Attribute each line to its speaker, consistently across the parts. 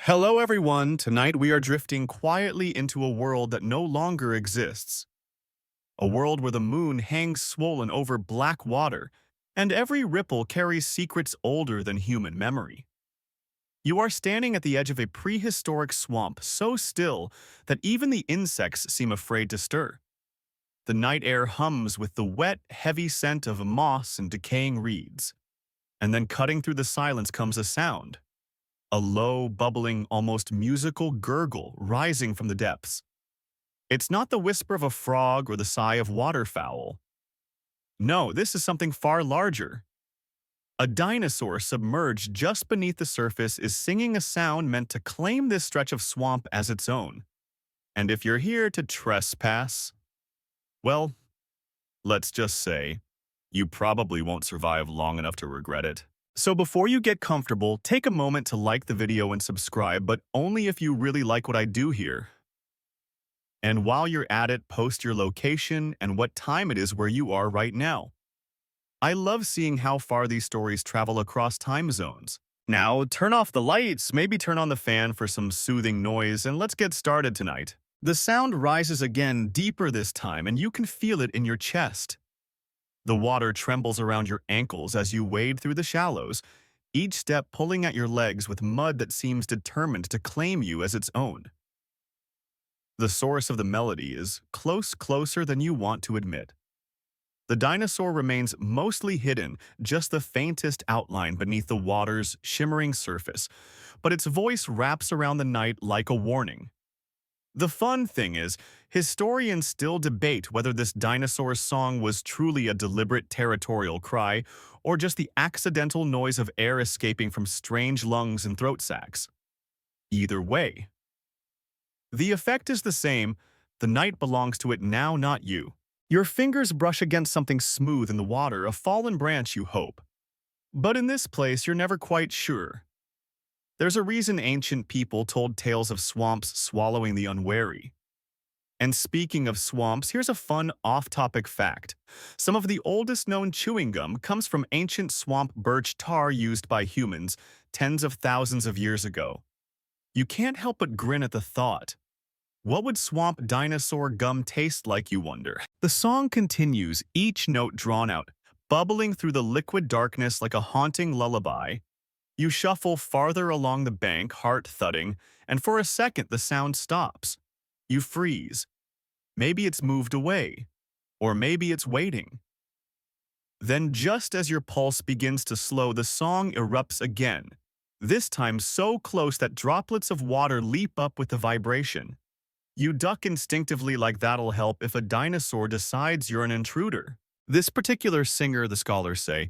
Speaker 1: Hello, everyone. Tonight we are drifting quietly into a world that no longer exists. A world where the moon hangs swollen over black water, and every ripple carries secrets older than human memory. You are standing at the edge of a prehistoric swamp so still that even the insects seem afraid to stir. The night air hums with the wet, heavy scent of moss and decaying reeds. And then cutting through the silence comes a sound. A low, bubbling, almost musical gurgle rising from the depths. It's not the whisper of a frog or the sigh of waterfowl. No, this is something far larger. A dinosaur submerged just beneath the surface is singing a sound meant to claim this stretch of swamp as its own. And if you're here to trespass, well, let's just say, you probably won't survive long enough to regret it. So before you get comfortable, take a moment to like the video and subscribe, but only if you really like what I do here. And while you're at it, post your location and what time it is where you are right now. I love seeing how far these stories travel across time zones. Now, turn off the lights, maybe turn on the fan for some soothing noise, and let's get started tonight. The sound rises again, deeper this time, and you can feel it in your chest. The water trembles around your ankles as you wade through the shallows, each step pulling at your legs with mud that seems determined to claim you as its own. The source of the melody is closer than you want to admit. The dinosaur remains mostly hidden, just the faintest outline beneath the water's shimmering surface, but its voice wraps around the night like a warning. The fun thing is, historians still debate whether this dinosaur's song was truly a deliberate territorial cry or just the accidental noise of air escaping from strange lungs and throat sacs. Either way, the effect is the same. The night belongs to it now, not you. Your fingers brush against something smooth in the water, a fallen branch, you hope. But in this place, you're never quite sure. There's a reason ancient people told tales of swamps swallowing the unwary. And speaking of swamps, here's a fun off-topic fact. Some of the oldest known chewing gum comes from ancient swamp birch tar used by humans tens of thousands of years ago. You can't help but grin at the thought. What would swamp dinosaur gum taste like, you wonder? The song continues, each note drawn out, bubbling through the liquid darkness like a haunting lullaby. You shuffle farther along the bank, heart thudding, and for a second the sound stops. You freeze. Maybe it's moved away, or maybe it's waiting. Then just as your pulse begins to slow, the song erupts again, this time so close that droplets of water leap up with the vibration. You duck instinctively like that'll help if a dinosaur decides you're an intruder. This particular singer, the scholars say,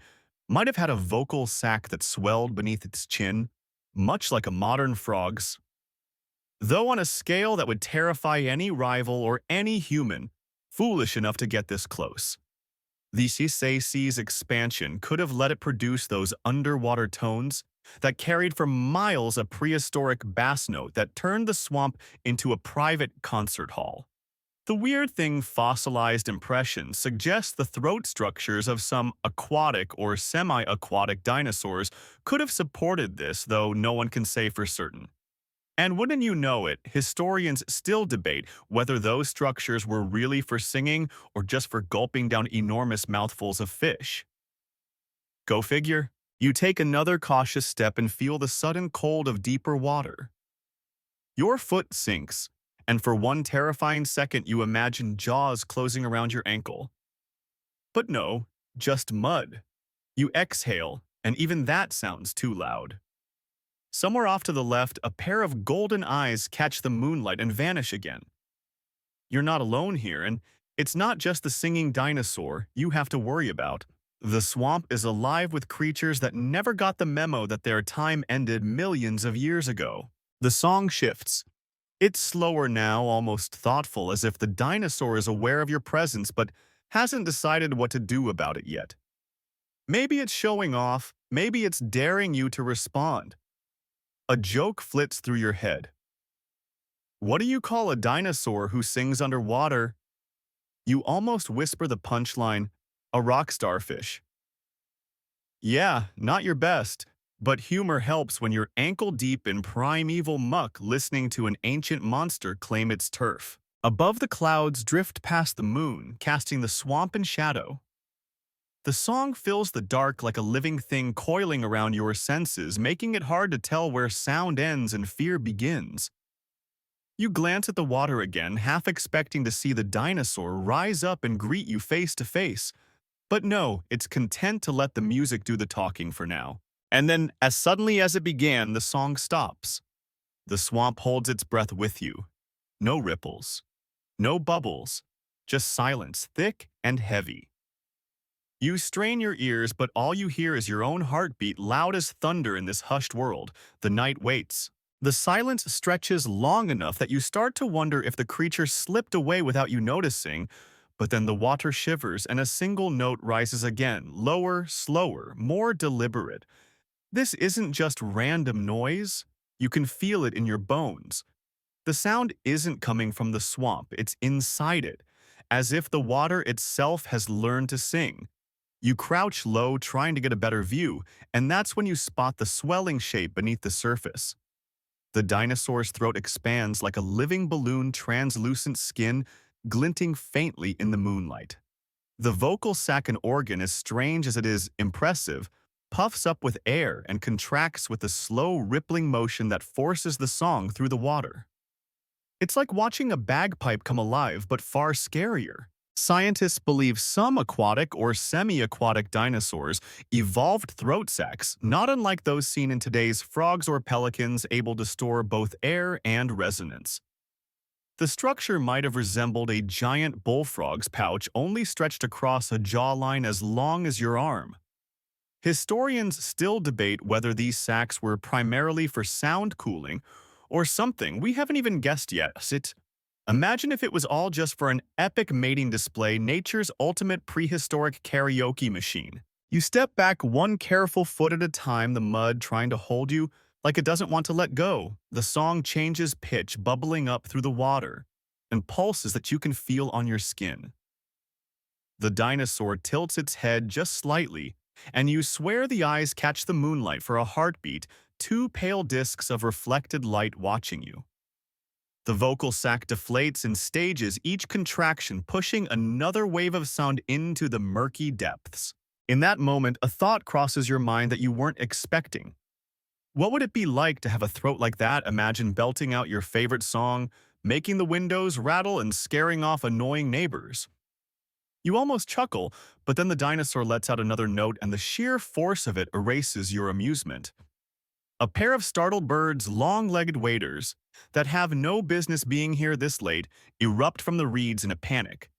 Speaker 1: might have had a vocal sac that swelled beneath its chin, much like a modern frog's. Though on a scale that would terrify any rival or any human foolish enough to get this close. The Sea's expansion could have let it produce those underwater tones that carried for miles a prehistoric bass note that turned the swamp into a private concert hall. The weird thing, fossilized impressions suggest the throat structures of some aquatic or semi-aquatic dinosaurs could have supported this, though no one can say for certain. And wouldn't you know it, historians still debate whether those structures were really for singing or just for gulping down enormous mouthfuls of fish. Go figure. You take another cautious step and feel the sudden cold of deeper water. Your foot sinks, and for one terrifying second you imagine jaws closing around your ankle. But no, just mud. You exhale, and even that sounds too loud. Somewhere off to the left, a pair of golden eyes catch the moonlight and vanish again. You're not alone here, and it's not just the singing dinosaur you have to worry about. The swamp is alive with creatures that never got the memo that their time ended millions of years ago. The song shifts. It's slower now, almost thoughtful, as if the dinosaur is aware of your presence but hasn't decided what to do about it yet. Maybe it's showing off, maybe it's daring you to respond. A joke flits through your head. What do you call a dinosaur who sings underwater? You almost whisper the punchline, a rock starfish. Yeah, not your best. But humor helps when you're ankle-deep in primeval muck listening to an ancient monster claim its turf. Above the clouds drift past the moon, casting the swamp in shadow. The song fills the dark like a living thing coiling around your senses, making it hard to tell where sound ends and fear begins. You glance at the water again, half expecting to see the dinosaur rise up and greet you face to face. But no, it's content to let the music do the talking for now. And then, as suddenly as it began, the song stops. The swamp holds its breath with you. No ripples, no bubbles, just silence, thick and heavy. You strain your ears, but all you hear is your own heartbeat, loud as thunder in this hushed world. The night waits. The silence stretches long enough that you start to wonder if the creature slipped away without you noticing, but then the water shivers and a single note rises again, lower, slower, more deliberate. This isn't just random noise. You can feel it in your bones. The sound isn't coming from the swamp, it's inside it, as if the water itself has learned to sing. You crouch low, trying to get a better view, and that's when you spot the swelling shape beneath the surface. The dinosaur's throat expands like a living balloon, translucent skin glinting faintly in the moonlight. The vocal sac and organ, as strange as it is impressive, puffs up with air and contracts with a slow, rippling motion that forces the song through the water. It's like watching a bagpipe come alive, but far scarier. Scientists believe some aquatic or semi-aquatic dinosaurs evolved throat sacs, not unlike those seen in today's frogs or pelicans, able to store both air and resonance. The structure might have resembled a giant bullfrog's pouch, only stretched across a jawline as long as your arm. Historians still debate whether these sacs were primarily for sound cooling or something we haven't even guessed yet. Imagine if it was all just for an epic mating display, nature's ultimate prehistoric karaoke machine. You step back one careful foot at a time, the mud trying to hold you like it doesn't want to let go. The song changes pitch, bubbling up through the water, and pulses that you can feel on your skin. The dinosaur tilts its head just slightly, and you swear the eyes catch the moonlight for a heartbeat, two pale discs of reflected light watching you. The vocal sac deflates in stages, each contraction pushing another wave of sound into the murky depths. In that moment, a thought crosses your mind that you weren't expecting. What would it be like to have a throat like that? Imagine belting out your favorite song, making the windows rattle and scaring off annoying neighbors. You almost chuckle, but then the dinosaur lets out another note and the sheer force of it erases your amusement. A pair of startled birds, long-legged waders, that have no business being here this late, erupt from the reeds in a panic.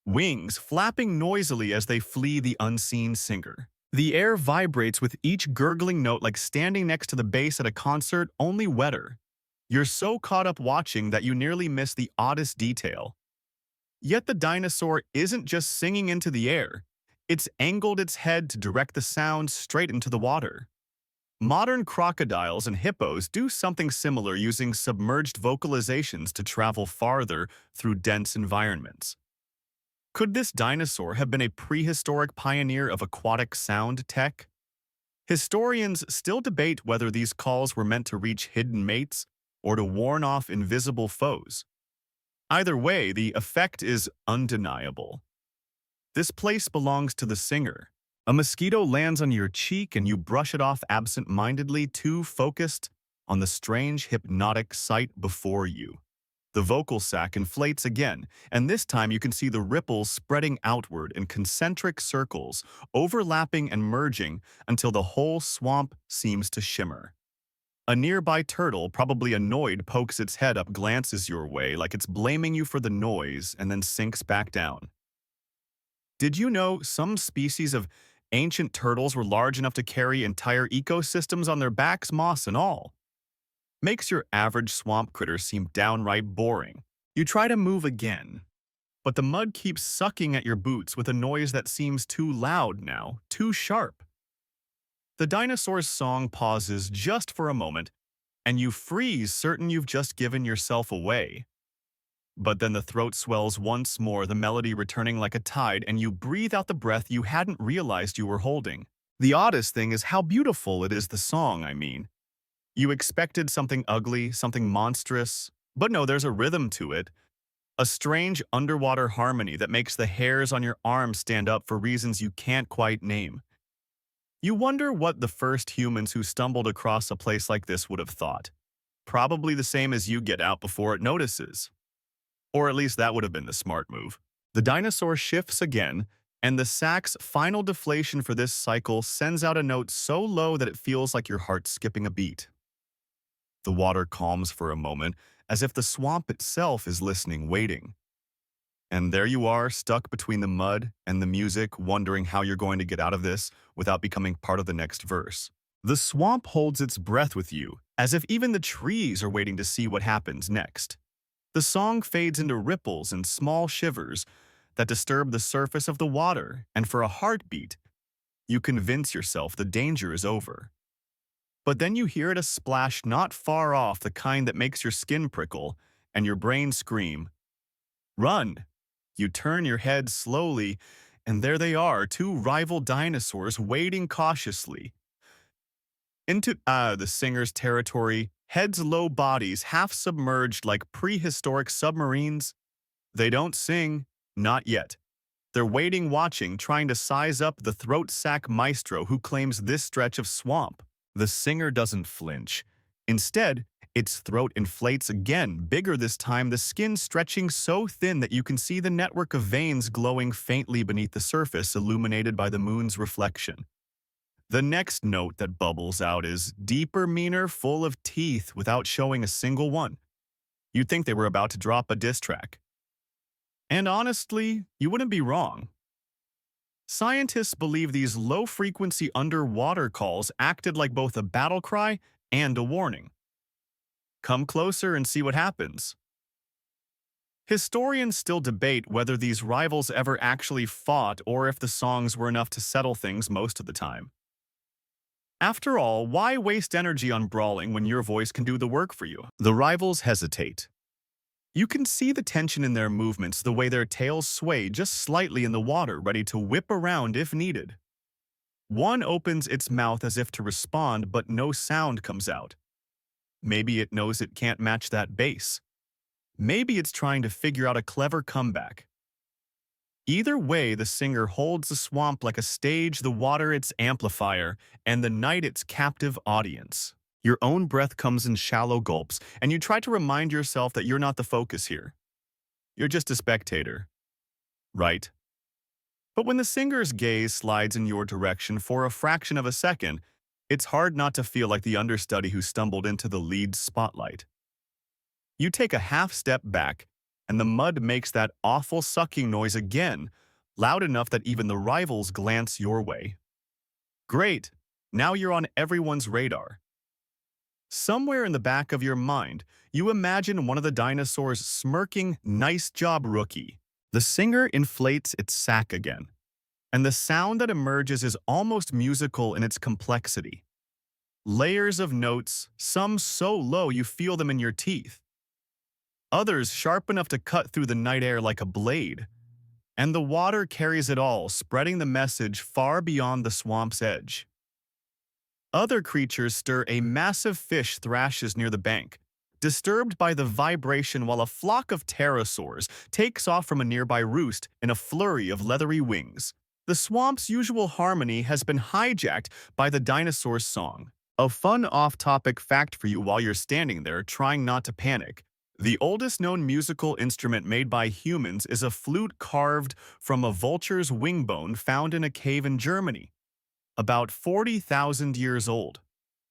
Speaker 1: Wings flapping noisily as they flee the unseen singer. The air vibrates with each gurgling note like standing next to the bass at a concert, only wetter. You're so caught up watching that you nearly miss the oddest detail. Yet the dinosaur isn't just singing into the air. It's angled its head to direct the sound straight into the water. Modern crocodiles and hippos do something similar, using submerged vocalizations to travel farther through dense environments. Could this dinosaur have been a prehistoric pioneer of aquatic sound tech? Historians still debate whether these calls were meant to reach hidden mates or to warn off invisible foes. Either way, the effect is undeniable. This place belongs to the singer. A mosquito lands on your cheek and you brush it off absent-mindedly, too focused on the strange hypnotic sight before you. The vocal sac inflates again, and this time you can see the ripples spreading outward in concentric circles, overlapping and merging until the whole swamp seems to shimmer. A nearby turtle, probably annoyed, pokes its head up, glances your way like it's blaming you for the noise, and then sinks back down. Did you know some species of ancient turtles were large enough to carry entire ecosystems on their backs, moss and all? Makes your average swamp critter seem downright boring. You try to move again, but the mud keeps sucking at your boots with a noise that seems too loud now, too sharp. The dinosaur's song pauses just for a moment, and you freeze, certain you've just given yourself away. But then the throat swells once more, the melody returning like a tide, and you breathe out the breath you hadn't realized you were holding. The oddest thing is how beautiful it is, the song, I mean. You expected something ugly, something monstrous, but no, there's a rhythm to it. A strange underwater harmony that makes the hairs on your arms stand up for reasons you can't quite name. You wonder what the first humans who stumbled across a place like this would have thought. Probably the same as you: get out before it notices. Or at least that would have been the smart move. The dinosaur shifts again, and the sack's final deflation for this cycle sends out a note so low that it feels like your heart's skipping a beat. The water calms for a moment, as if the swamp itself is listening, waiting. And there you are, stuck between the mud and the music, wondering how you're going to get out of this without becoming part of the next verse. The swamp holds its breath with you, as if even the trees are waiting to see what happens next. The song fades into ripples and small shivers that disturb the surface of the water, and for a heartbeat, you convince yourself the danger is over. But then you hear it, a splash not far off, the kind that makes your skin prickle and your brain scream, "Run!" You turn your head slowly, and there they are, two rival dinosaurs wading cautiously into the singer's territory, heads low, bodies half submerged like prehistoric submarines. They don't sing, not yet. They're waiting, watching, trying to size up the throat sack maestro who claims this stretch of swamp. The singer doesn't flinch. Instead, its throat inflates again, bigger this time, the skin stretching so thin that you can see the network of veins glowing faintly beneath the surface, illuminated by the moon's reflection. The next note that bubbles out is deeper, meaner, full of teeth without showing a single one. You'd think they were about to drop a diss track. And honestly, you wouldn't be wrong. Scientists believe these low-frequency underwater calls acted like both a battle cry and a warning. Come closer and see what happens. Historians still debate whether these rivals ever actually fought or if the songs were enough to settle things most of the time. After all, why waste energy on brawling when your voice can do the work for you? The rivals hesitate. You can see the tension in their movements, the way their tails sway just slightly in the water, ready to whip around if needed. One opens its mouth as if to respond, but no sound comes out. Maybe it knows it can't match that bass. Maybe it's trying to figure out a clever comeback. Either way, the singer holds the swamp like a stage, the water its amplifier, and the night its captive audience. Your own breath comes in shallow gulps, and you try to remind yourself that you're not the focus here. You're just a spectator. Right? But when the singer's gaze slides in your direction for a fraction of a second, it's hard not to feel like the understudy who stumbled into the lead spotlight. You take a half step back, and the mud makes that awful sucking noise again, loud enough that even the rivals glance your way. Great! Now you're on everyone's radar. Somewhere in the back of your mind, you imagine one of the dinosaurs smirking, "Nice job, rookie." The singer inflates its sack again, and the sound that emerges is almost musical in its complexity. Layers of notes, some so low you feel them in your teeth. Others sharp enough to cut through the night air like a blade. And the water carries it all, spreading the message far beyond the swamp's edge. Other creatures stir. A massive fish thrashes near the bank, disturbed by the vibration, while a flock of pterosaurs takes off from a nearby roost in a flurry of leathery wings. The swamp's usual harmony has been hijacked by the dinosaur's song. A fun off-topic fact for you while you're standing there trying not to panic. The oldest known musical instrument made by humans is a flute carved from a vulture's wing bone found in a cave in Germany, about 40,000 years old.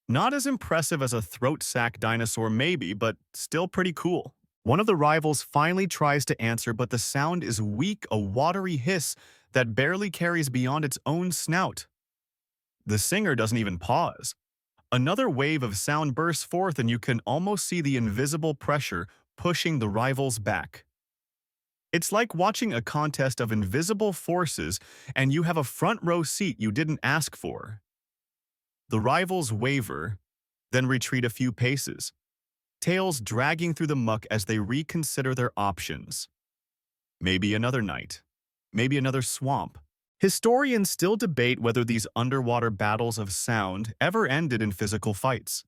Speaker 1: Not as impressive as a throat sack dinosaur maybe, but still pretty cool. One of the rivals finally tries to answer, but the sound is weak, a watery hiss that barely carries beyond its own snout. The singer doesn't even pause. Another wave of sound bursts forth, and you can almost see the invisible pressure pushing the rivals back. It's like watching a contest of invisible forces, and you have a front row seat you didn't ask for. The rivals waver, then retreat a few paces, tails dragging through the muck as they reconsider their options. Maybe another night, maybe another swamp, Historians still debate whether these underwater battles of sound ever ended in physical fights.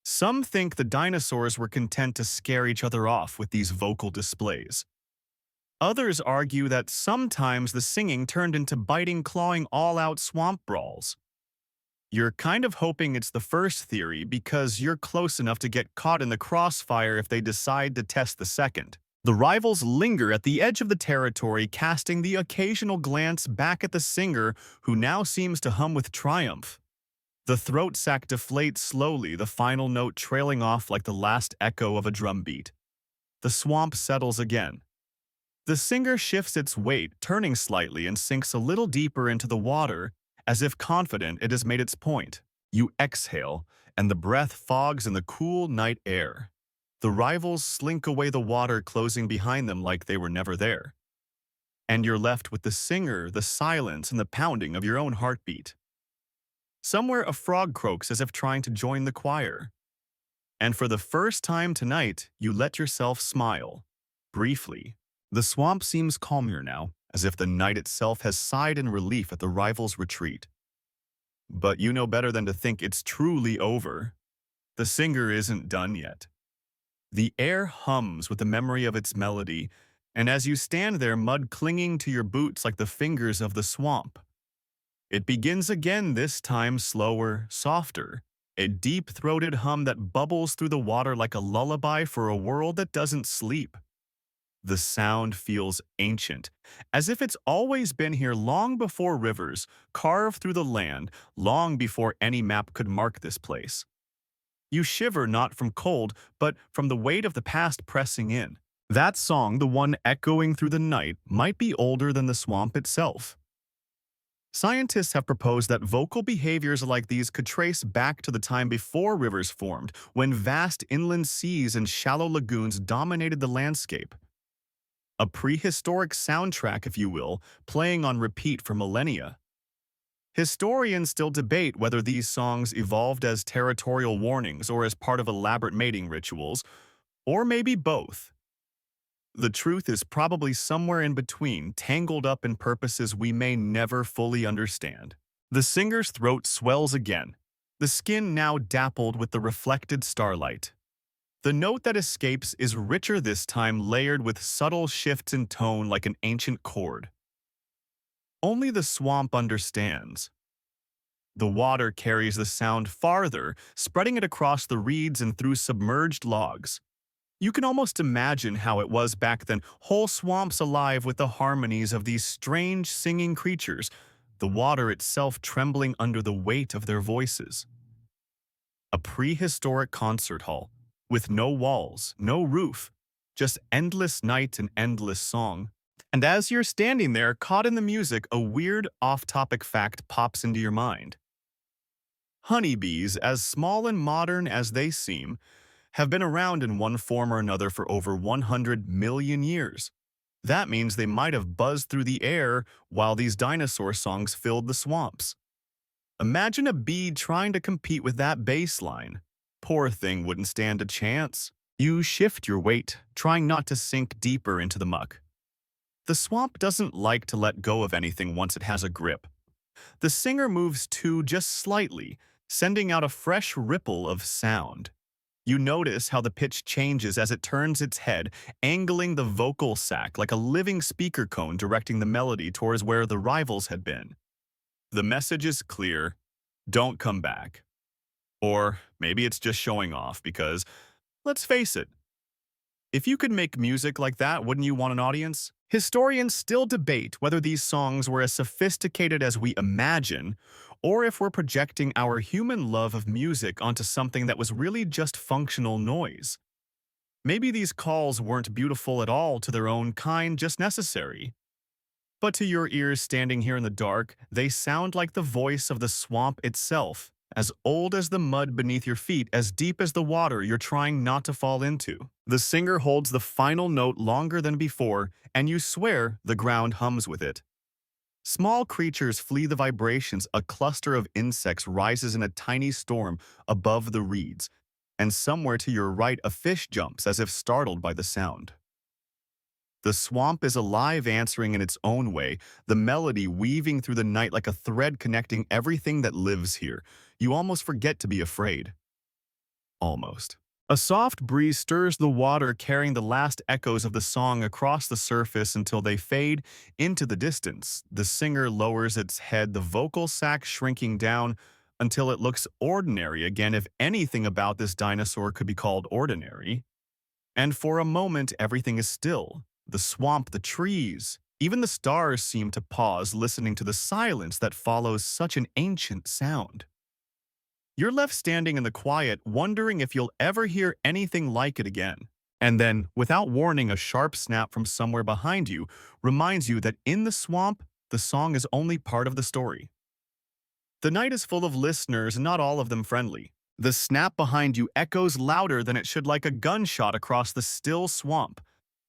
Speaker 1: Some think the dinosaurs were content to scare each other off with these vocal displays. Others argue that sometimes the singing turned into biting, clawing, all-out swamp brawls. You're kind of hoping it's the first theory because you're close enough to get caught in the crossfire if they decide to test the second. The rivals linger at the edge of the territory, casting the occasional glance back at the singer, who now seems to hum with triumph. The throat sac deflates slowly, the final note trailing off like the last echo of a drumbeat. The swamp settles again. The singer shifts its weight, turning slightly, and sinks a little deeper into the water, as if confident it has made its point. You exhale, and the breath fogs in the cool night air. The rivals slink away, the water closing behind them like they were never there. And you're left with the singer, the silence, and the pounding of your own heartbeat. Somewhere a frog croaks as if trying to join the choir. And for the first time tonight, you let yourself smile. Briefly. The swamp seems calmer now, as if the night itself has sighed in relief at the rivals' retreat. But you know better than to think it's truly over. The singer isn't done yet. The air hums with the memory of its melody, and as you stand there, mud clinging to your boots like the fingers of the swamp. It begins again, this time slower, softer, a deep-throated hum that bubbles through the water like a lullaby for a world that doesn't sleep. The sound feels ancient, as if it's always been here long before rivers carved through the land, long before any map could mark this place. You shiver not from cold, but from the weight of the past pressing in. That song, the one echoing through the night, might be older than the swamp itself. Scientists have proposed that vocal behaviors like these could trace back to the time before rivers formed, when vast inland seas and shallow lagoons dominated the landscape. A prehistoric soundtrack, if you will, playing on repeat for millennia. Historians still debate whether these songs evolved as territorial warnings or as part of elaborate mating rituals, or maybe both. The truth is probably somewhere in between, tangled up in purposes we may never fully understand. The singer's throat swells again, the skin now dappled with the reflected starlight. The note that escapes is richer this time, layered with subtle shifts in tone like an ancient chord. Only the swamp understands. The water carries the sound farther, spreading it across the reeds and through submerged logs. You can almost imagine how it was back then, whole swamps alive with the harmonies of these strange singing creatures, the water itself trembling under the weight of their voices. A prehistoric concert hall, with no walls, no roof, just endless night and endless song. And as you're standing there, caught in the music, a weird, off-topic fact pops into your mind. Honeybees, as small and modern as they seem, have been around in one form or another for over 100 million years. That means they might have buzzed through the air while these dinosaur songs filled the swamps. Imagine a bee trying to compete with that bass line. Poor thing wouldn't stand a chance. You shift your weight, trying not to sink deeper into the muck. The swamp doesn't like to let go of anything once it has a grip. The singer moves too, just slightly, sending out a fresh ripple of sound. You notice how the pitch changes as it turns its head, angling the vocal sac like a living speaker cone directing the melody towards where the rivals had been. The message is clear: don't come back. Or maybe it's just showing off because, let's face it, if you could make music like that, wouldn't you want an audience? Historians still debate whether these songs were as sophisticated as we imagine, or if we're projecting our human love of music onto something that was really just functional noise. Maybe these calls weren't beautiful at all to their own kind, just necessary. But to your ears standing here in the dark, they sound like the voice of the swamp itself, as old as the mud beneath your feet, as deep as the water you're trying not to fall into. The singer holds the final note longer than before, and you swear the ground hums with it. Small creatures flee the vibrations, a cluster of insects rises in a tiny storm above the reeds, and somewhere to your right a fish jumps as if startled by the sound. The swamp is alive, answering in its own way, the melody weaving through the night like a thread connecting everything that lives here. You almost forget to be afraid. Almost. A soft breeze stirs the water, carrying the last echoes of the song across the surface until they fade into the distance. The singer lowers its head, the vocal sac shrinking down until it looks ordinary again, if anything about this dinosaur could be called ordinary. And for a moment, everything is still. The swamp, the trees, even the stars seem to pause, listening to the silence that follows such an ancient sound. You're left standing in the quiet, wondering if you'll ever hear anything like it again. And then, without warning, a sharp snap from somewhere behind you reminds you that in the swamp, the song is only part of the story. The night is full of listeners, not all of them friendly. The snap behind you echoes louder than it should, like a gunshot across the still swamp.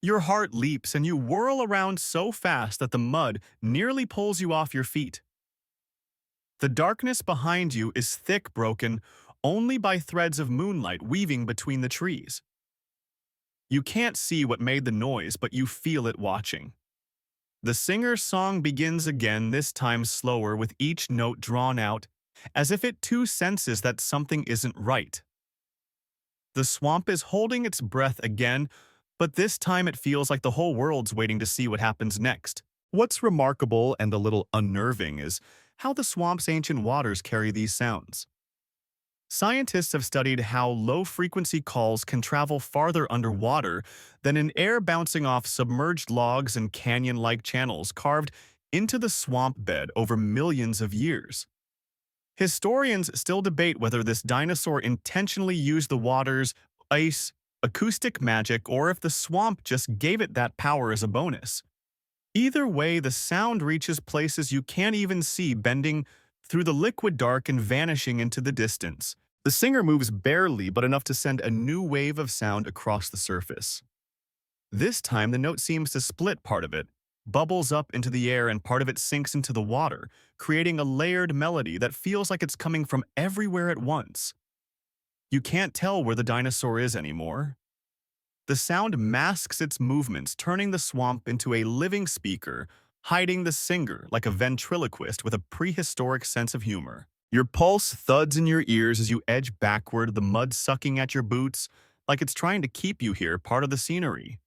Speaker 1: Your heart leaps and you whirl around so fast that the mud nearly pulls you off your feet. The darkness behind you is thick, broken only by threads of moonlight weaving between the trees. You can't see what made the noise, but you feel it watching. The singer's song begins again, this time slower, with each note drawn out, as if it too senses that something isn't right. The swamp is holding its breath again, but this time it feels like the whole world's waiting to see what happens next. What's remarkable and a little unnerving is how the swamp's ancient waters carry these sounds. Scientists have studied how low-frequency calls can travel farther underwater than in air, bouncing off submerged logs and canyon-like channels carved into the swamp bed over millions of years. Historians still debate whether this dinosaur intentionally used the water's ice, acoustic magic, or if the swamp just gave it that power as a bonus. Either way, the sound reaches places you can't even see, bending through the liquid dark and vanishing into the distance. The singer moves barely, but enough to send a new wave of sound across the surface. This time, the note seems to split. Part of it bubbles up into the air and part of it sinks into the water, creating a layered melody that feels like it's coming from everywhere at once. You can't tell where the dinosaur is anymore. The sound masks its movements, turning the swamp into a living speaker, hiding the singer like a ventriloquist with a prehistoric sense of humor. Your pulse thuds in your ears as you edge backward, the mud sucking at your boots like it's trying to keep you here, part of the scenery.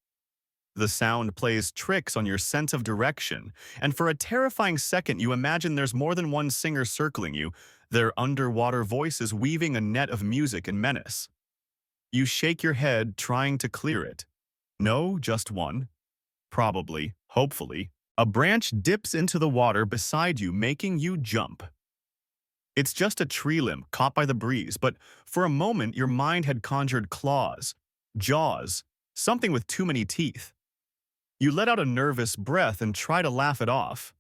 Speaker 1: The sound plays tricks on your sense of direction, and for a terrifying second you imagine there's more than one singer circling you, their underwater voices weaving a net of music and menace. You shake your head, trying to clear it. No, just one. Probably, hopefully. A branch dips into the water beside you, making you jump. It's just a tree limb caught by the breeze, but for a moment your mind had conjured claws, jaws, something with too many teeth. You let out a nervous breath and try to laugh it off.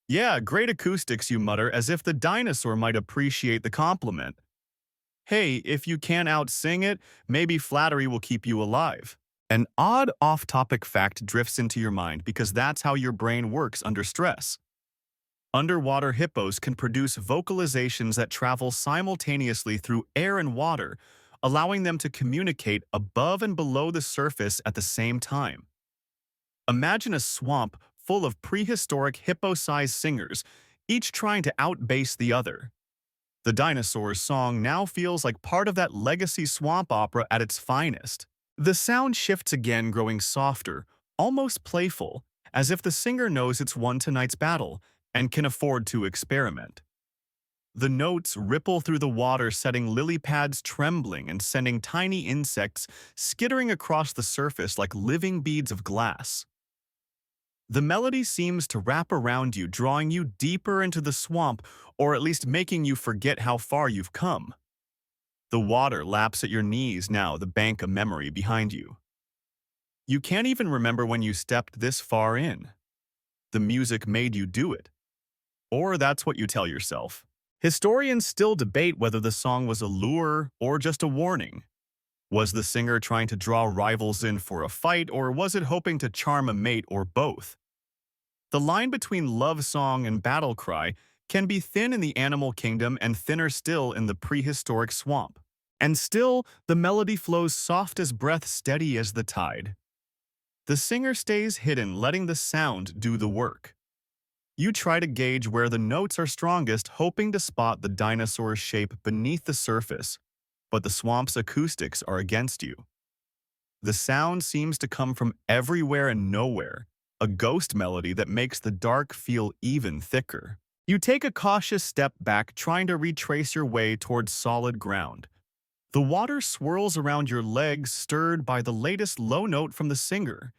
Speaker 1: Yeah, great acoustics, you mutter, as if the dinosaur might appreciate the compliment. Hey, if you can't out-sing it, maybe flattery will keep you alive. An odd off-topic fact drifts into your mind because that's how your brain works under stress. Underwater hippos can produce vocalizations that travel simultaneously through air and water, allowing them to communicate above and below the surface at the same time. Imagine a swamp full of prehistoric hippo-sized singers, each trying to outbass the other. The dinosaur's song now feels like part of that legacy swamp opera at its finest. The sound shifts again, growing softer, almost playful, as if the singer knows it's won tonight's battle and can afford to experiment. The notes ripple through the water, setting lily pads trembling and sending tiny insects skittering across the surface like living beads of glass. The melody seems to wrap around you, drawing you deeper into the swamp, or at least making you forget how far you've come. The water laps at your knees now, the bank of memory behind you. You can't even remember when you stepped this far in. The music made you do it. Or that's what you tell yourself. Historians still debate whether the song was a lure or just a warning. Was the singer trying to draw rivals in for a fight, or was it hoping to charm a mate, or both? The line between love song and battle cry can be thin in the animal kingdom and thinner still in the prehistoric swamp. And still, the melody flows soft as breath, steady as the tide. The singer stays hidden, letting the sound do the work. You try to gauge where the notes are strongest, hoping to spot the dinosaur's shape beneath the surface, but the swamp's acoustics are against you. The sound seems to come from everywhere and nowhere, a ghost melody that makes the dark feel even thicker. You take a cautious step back, trying to retrace your way towards solid ground. The water swirls around your legs, stirred by the latest low note from the singer.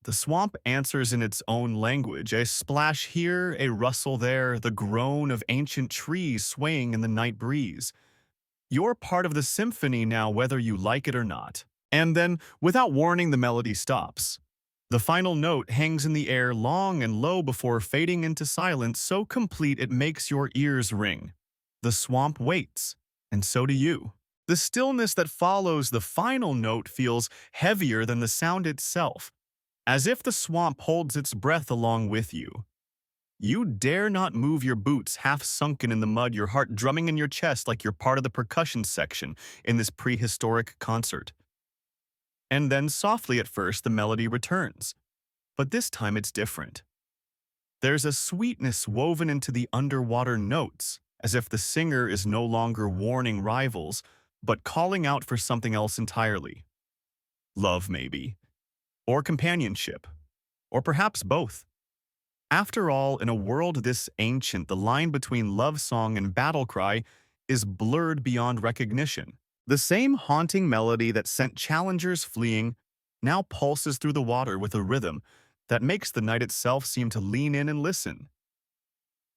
Speaker 1: The swamp answers in its own language, a splash here, a rustle there, the groan of ancient trees swaying in the night breeze. You're part of the symphony now, whether you like it or not. And then, without warning, the melody stops. The final note hangs in the air long and low before fading into silence so complete it makes your ears ring. The swamp waits, and so do you. The stillness that follows the final note feels heavier than the sound itself, as if the swamp holds its breath along with you. You dare not move your boots, half sunken in the mud, your heart drumming in your chest like you're part of the percussion section in this prehistoric concert. And then softly at first the melody returns, but this time it's different. There's a sweetness woven into the underwater notes, as if the singer is no longer warning rivals, but calling out for something else entirely. Love, maybe. Or companionship. Or perhaps both. After all, in a world this ancient, the line between love song and battle cry is blurred beyond recognition. The same haunting melody that sent challengers fleeing now pulses through the water with a rhythm that makes the night itself seem to lean in and listen.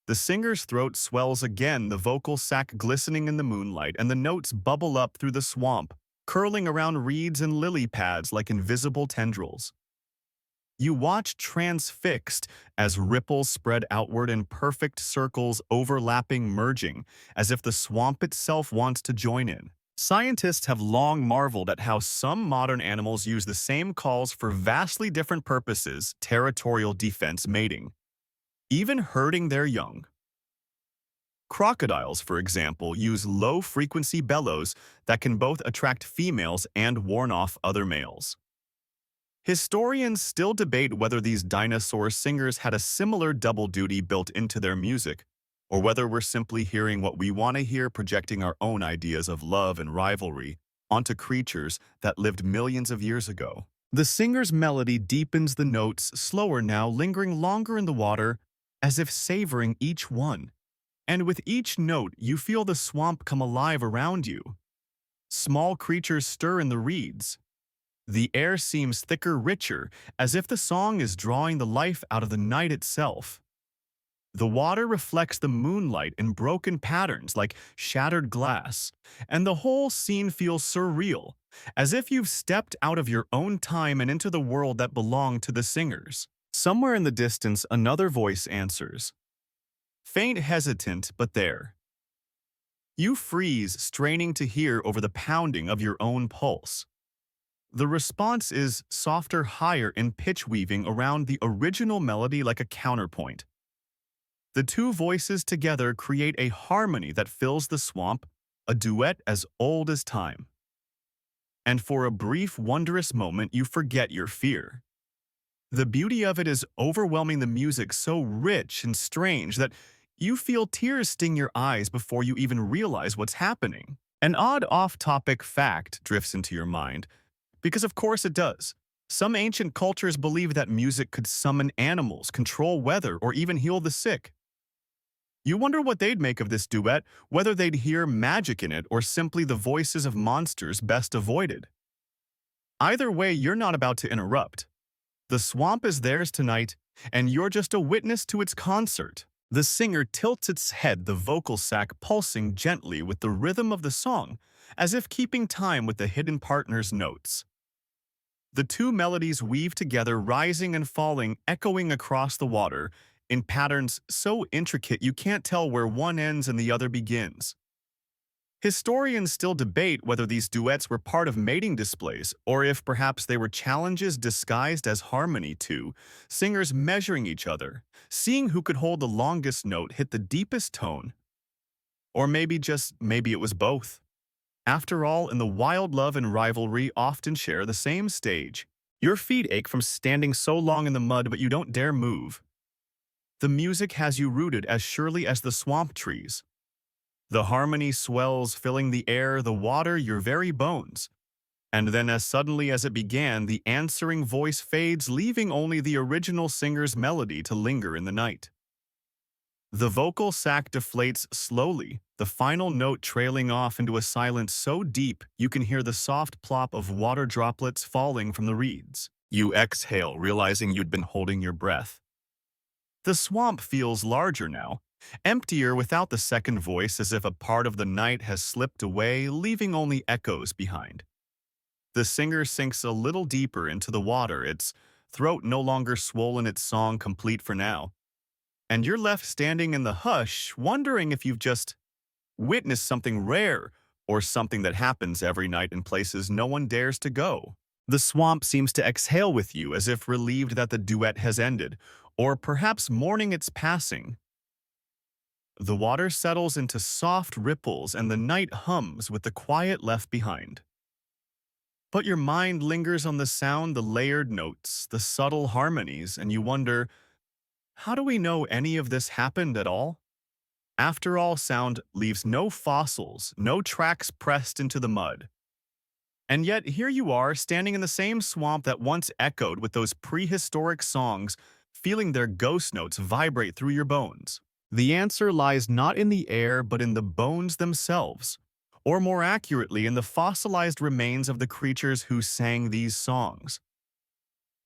Speaker 1: The singer's throat swells again, the vocal sac glistening in the moonlight, and the notes bubble up through the swamp, curling around reeds and lily pads like invisible tendrils. You watch transfixed as ripples spread outward in perfect circles, overlapping, merging, as if the swamp itself wants to join in. Scientists have long marveled at how some modern animals use the same calls for vastly different purposes: territorial defense, mating, even herding their young. Crocodiles, for example, use low-frequency bellows that can both attract females and warn off other males. Historians still debate whether these dinosaur singers had a similar double duty built into their music, or whether we're simply hearing what we want to hear, projecting our own ideas of love and rivalry onto creatures that lived millions of years ago. The singer's melody deepens, the notes slower now, lingering longer in the water, as if savoring each one. And with each note, you feel the swamp come alive around you. Small creatures stir in the reeds. The air seems thicker, richer, as if the song is drawing the life out of the night itself. The water reflects the moonlight in broken patterns like shattered glass, and the whole scene feels surreal, as if you've stepped out of your own time and into the world that belonged to the singers. Somewhere in the distance, another voice answers. Faint, hesitant, but there. You freeze, straining to hear over the pounding of your own pulse. The response is softer, higher in pitch, weaving around the original melody like a counterpoint. The two voices together create a harmony that fills the swamp, a duet as old as time. And for a brief, wondrous moment, you forget your fear. The beauty of it is overwhelming, the music so rich and strange that you feel tears sting your eyes before you even realize what's happening. An odd off-topic fact drifts into your mind, because of course it does. Some ancient cultures believe that music could summon animals, control weather, or even heal the sick. You wonder what they'd make of this duet, whether they'd hear magic in it or simply the voices of monsters best avoided. Either way, you're not about to interrupt. The swamp is theirs tonight, and you're just a witness to its concert. The singer tilts its head, the vocal sac pulsing gently with the rhythm of the song, as if keeping time with the hidden partner's notes. The two melodies weave together, rising and falling, echoing across the water, in patterns so intricate you can't tell where one ends and the other begins. Historians still debate whether these duets were part of mating displays, or if perhaps they were challenges disguised as harmony, too, singers measuring each other, seeing who could hold the longest note, hit the deepest tone. Or maybe it was both. After all, in the wild, love and rivalry often share the same stage. Your feet ache from standing so long in the mud, but you don't dare move. The music has you rooted as surely as the swamp trees. The harmony swells, filling the air, the water, your very bones. And then as suddenly as it began, the answering voice fades, leaving only the original singer's melody to linger in the night. The vocal sac deflates slowly, the final note trailing off into a silence so deep you can hear the soft plop of water droplets falling from the reeds. You exhale, realizing you'd been holding your breath. The swamp feels larger now, emptier without the second voice, as if a part of the night has slipped away, leaving only echoes behind. The singer sinks a little deeper into the water, its throat no longer swollen, its song complete for now. And you're left standing in the hush, wondering if you've just witnessed something rare or something that happens every night in places no one dares to go. The swamp seems to exhale with you, as if relieved that the duet has ended, or perhaps mourning its passing. The water settles into soft ripples and the night hums with the quiet left behind. But your mind lingers on the sound, the layered notes, the subtle harmonies, and you wonder, how do we know any of this happened at all? After all, sound leaves no fossils, no tracks pressed into the mud. And yet here you are, standing in the same swamp that once echoed with those prehistoric songs, feeling their ghost notes vibrate through your bones. The answer lies not in the air, but in the bones themselves, or more accurately, in the fossilized remains of the creatures who sang these songs.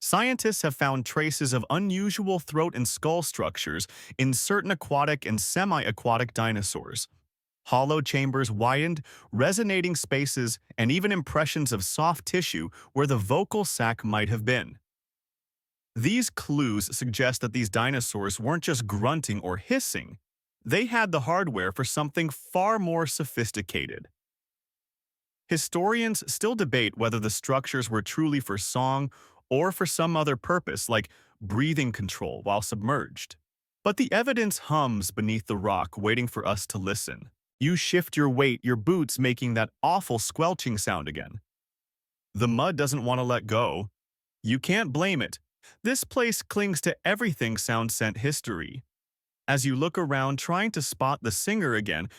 Speaker 1: Scientists have found traces of unusual throat and skull structures in certain aquatic and semi-aquatic dinosaurs. Hollow chambers widened, resonating spaces, and even impressions of soft tissue where the vocal sac might have been. These clues suggest that these dinosaurs weren't just grunting or hissing. They had the hardware for something far more sophisticated. Historians still debate whether the structures were truly for song or for some other purpose, like breathing control while submerged. But the evidence hums beneath the rock, waiting for us to listen. You shift your weight, your boots making that awful squelching sound again. The mud doesn't want to let go. You can't blame it. This place clings to everything sound sent history. As you look around trying to spot the singer again,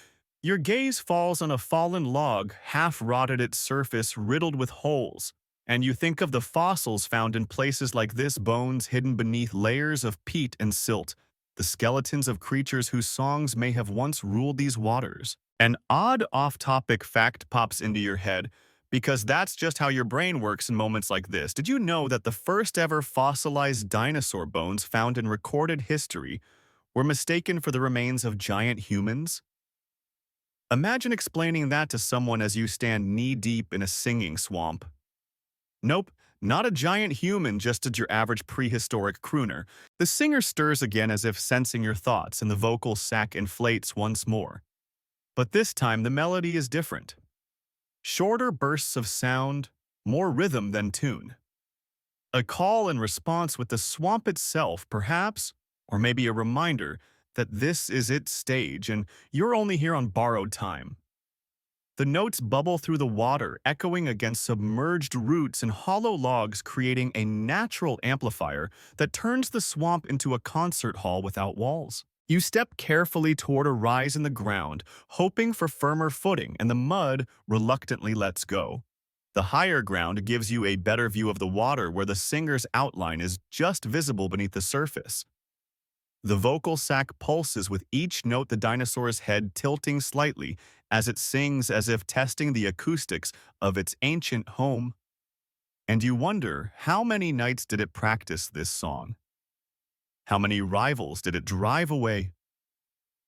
Speaker 1: your gaze falls on a fallen log, half-rotted its surface riddled with holes. And you think of the fossils found in places like this, bones hidden beneath layers of peat and silt, the skeletons of creatures whose songs may have once ruled these waters. An odd off-topic fact pops into your head, because that's just how your brain works in moments like this. Did you know that the first ever fossilized dinosaur bones found in recorded history were mistaken for the remains of giant humans? Imagine explaining that to someone as you stand knee-deep in a singing swamp. Nope, not a giant human, just your average prehistoric crooner. The singer stirs again as if sensing your thoughts, and the vocal sac inflates once more. But this time the melody is different. Shorter bursts of sound, more rhythm than tune. A call and response with the swamp itself, perhaps, or maybe a reminder that this is its stage and you're only here on borrowed time. The notes bubble through the water, echoing against submerged roots and hollow logs, creating a natural amplifier that turns the swamp into a concert hall without walls. You step carefully toward a rise in the ground, hoping for firmer footing, and the mud reluctantly lets go. The higher ground gives you a better view of the water, where the singer's outline is just visible beneath the surface. The vocal sac pulses with each note, the dinosaur's head tilting slightly as it sings, as if testing the acoustics of its ancient home. And you wonder, how many nights did it practice this song? How many rivals did it drive away?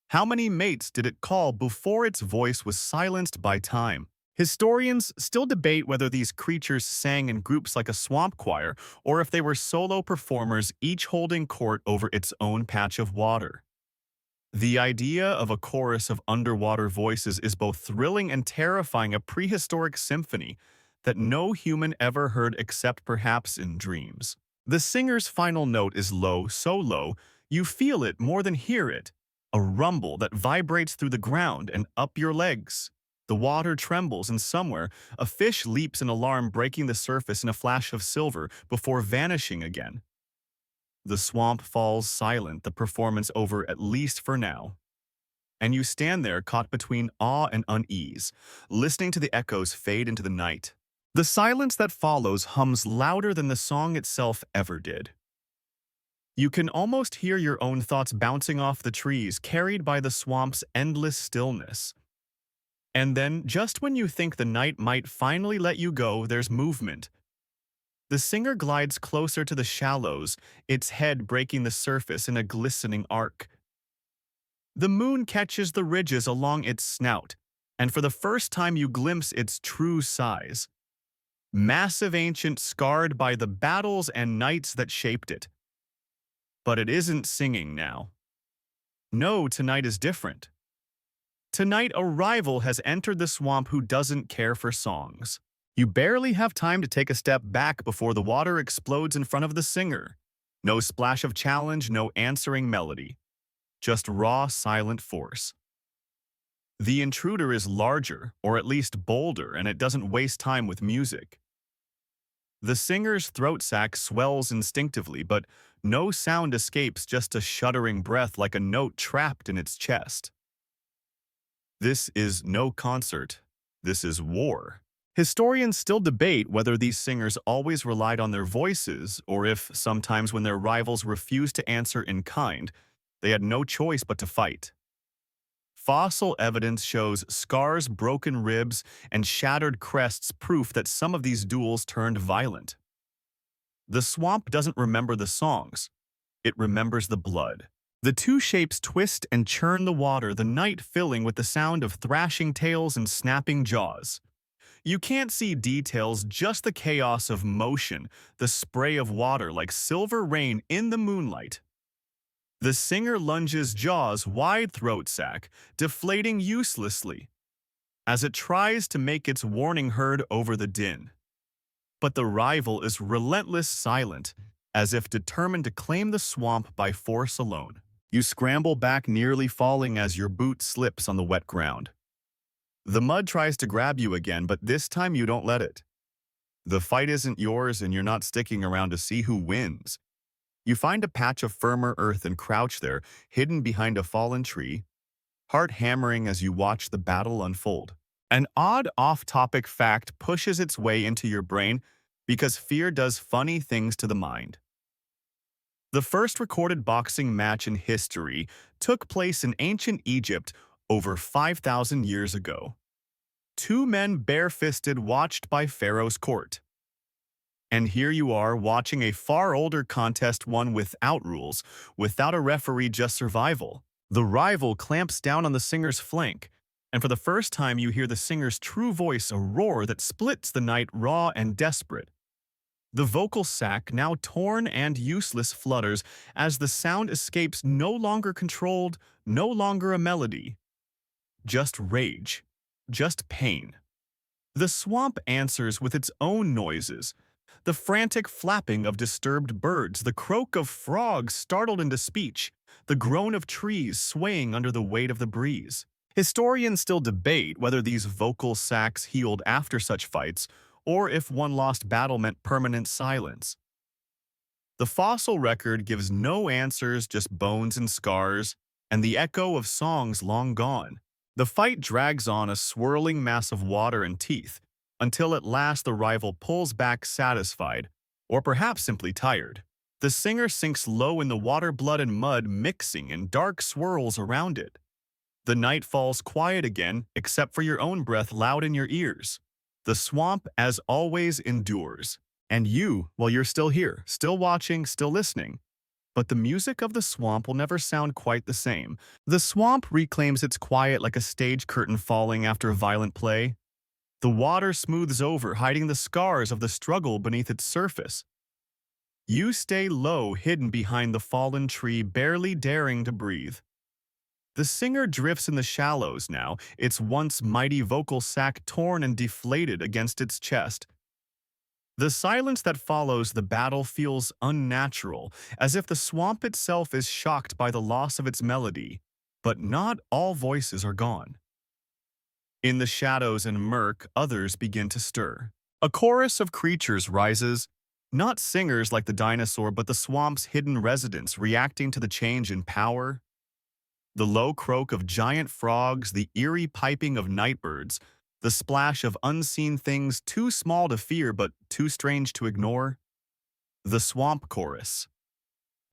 Speaker 1: How many mates did it call before its voice was silenced by time? Historians still debate whether these creatures sang in groups like a swamp choir, or if they were solo performers, each holding court over its own patch of water. The idea of a chorus of underwater voices is both thrilling and terrifying, a prehistoric symphony that no human ever heard except perhaps in dreams. The singer's final note is low, so low, you feel it more than hear it, a rumble that vibrates through the ground and up your legs. The water trembles, and somewhere, a fish leaps in alarm, breaking the surface in a flash of silver before vanishing again. The swamp falls silent, the performance over at least for now. And you stand there caught between awe and unease, listening to the echoes fade into the night. The silence that follows hums louder than the song itself ever did. You can almost hear your own thoughts bouncing off the trees, carried by the swamp's endless stillness. And then, just when you think the night might finally let you go, there's movement. The singer glides closer to the shallows, its head breaking the surface in a glistening arc. The moon catches the ridges along its snout, and for the first time you glimpse its true size. Massive, ancient, scarred by the battles and nights that shaped it. But it isn't singing now. No, tonight is different. Tonight, a rival has entered the swamp who doesn't care for songs. You barely have time to take a step back before the water explodes in front of the singer. No splash of challenge, no answering melody. Just raw, silent force. The intruder is larger, or at least bolder, and it doesn't waste time with music. The singer's throat sac swells instinctively, but no sound escapes, just a shuddering breath like a note trapped in its chest. This is no concert. This is war. Historians still debate whether these singers always relied on their voices, or if, sometimes when their rivals refused to answer in kind, they had no choice but to fight. Fossil evidence shows scars, broken ribs, and shattered crests, proof that some of these duels turned violent. The swamp doesn't remember the songs. It remembers the blood. The two shapes twist and churn the water, the night filling with the sound of thrashing tails and snapping jaws. You can't see details, just the chaos of motion, the spray of water like silver rain in the moonlight. The singer lunges, jaws wide, throat sac, deflating uselessly, as it tries to make its warning heard over the din. But the rival is relentless, silent, as if determined to claim the swamp by force alone. You scramble back, nearly falling as your boot slips on the wet ground. The mud tries to grab you again, but this time you don't let it. The fight isn't yours, and you're not sticking around to see who wins. You find a patch of firmer earth and crouch there, hidden behind a fallen tree, heart hammering as you watch the battle unfold. An odd off-topic fact pushes its way into your brain because fear does funny things to the mind. The first recorded boxing match in history took place in ancient Egypt over 5,000 years ago. Two men bare-fisted watched by Pharaoh's court. And here you are watching a far older contest, one without rules, without a referee, just survival. The rival clamps down on the singer's flank, and for the first time you hear the singer's true voice, a roar that splits the night, raw and desperate. The vocal sac, now torn and useless, flutters as the sound escapes, no longer controlled, no longer a melody. Just rage. Just pain. The swamp answers with its own noises. The frantic flapping of disturbed birds, the croak of frogs startled into speech, the groan of trees swaying under the weight of the breeze. Historians still debate whether these vocal sacs healed after such fights, or if one lost battle meant permanent silence. The fossil record gives no answers, just bones and scars, and the echo of songs long gone. The fight drags on, a swirling mass of water and teeth, until at last the rival pulls back satisfied, or perhaps simply tired. The singer sinks low in the water, blood and mud mixing in dark swirls around it. The night falls quiet again, except for your own breath loud in your ears. The swamp, as always, endures. And you, well, you're still here, still watching, still listening. But the music of the swamp will never sound quite the same. The swamp reclaims its quiet like a stage curtain falling after a violent play. The water smooths over, hiding the scars of the struggle beneath its surface. You stay low, hidden behind the fallen tree, barely daring to breathe. The singer drifts in the shallows now, its once mighty vocal sac torn and deflated against its chest. The silence that follows the battle feels unnatural, as if the swamp itself is shocked by the loss of its melody. But not all voices are gone. In the shadows and murk, others begin to stir. A chorus of creatures rises, not singers like the dinosaur, but the swamp's hidden residents reacting to the change in power. The low croak of giant frogs, the eerie piping of nightbirds, the splash of unseen things too small to fear but too strange to ignore. The swamp chorus.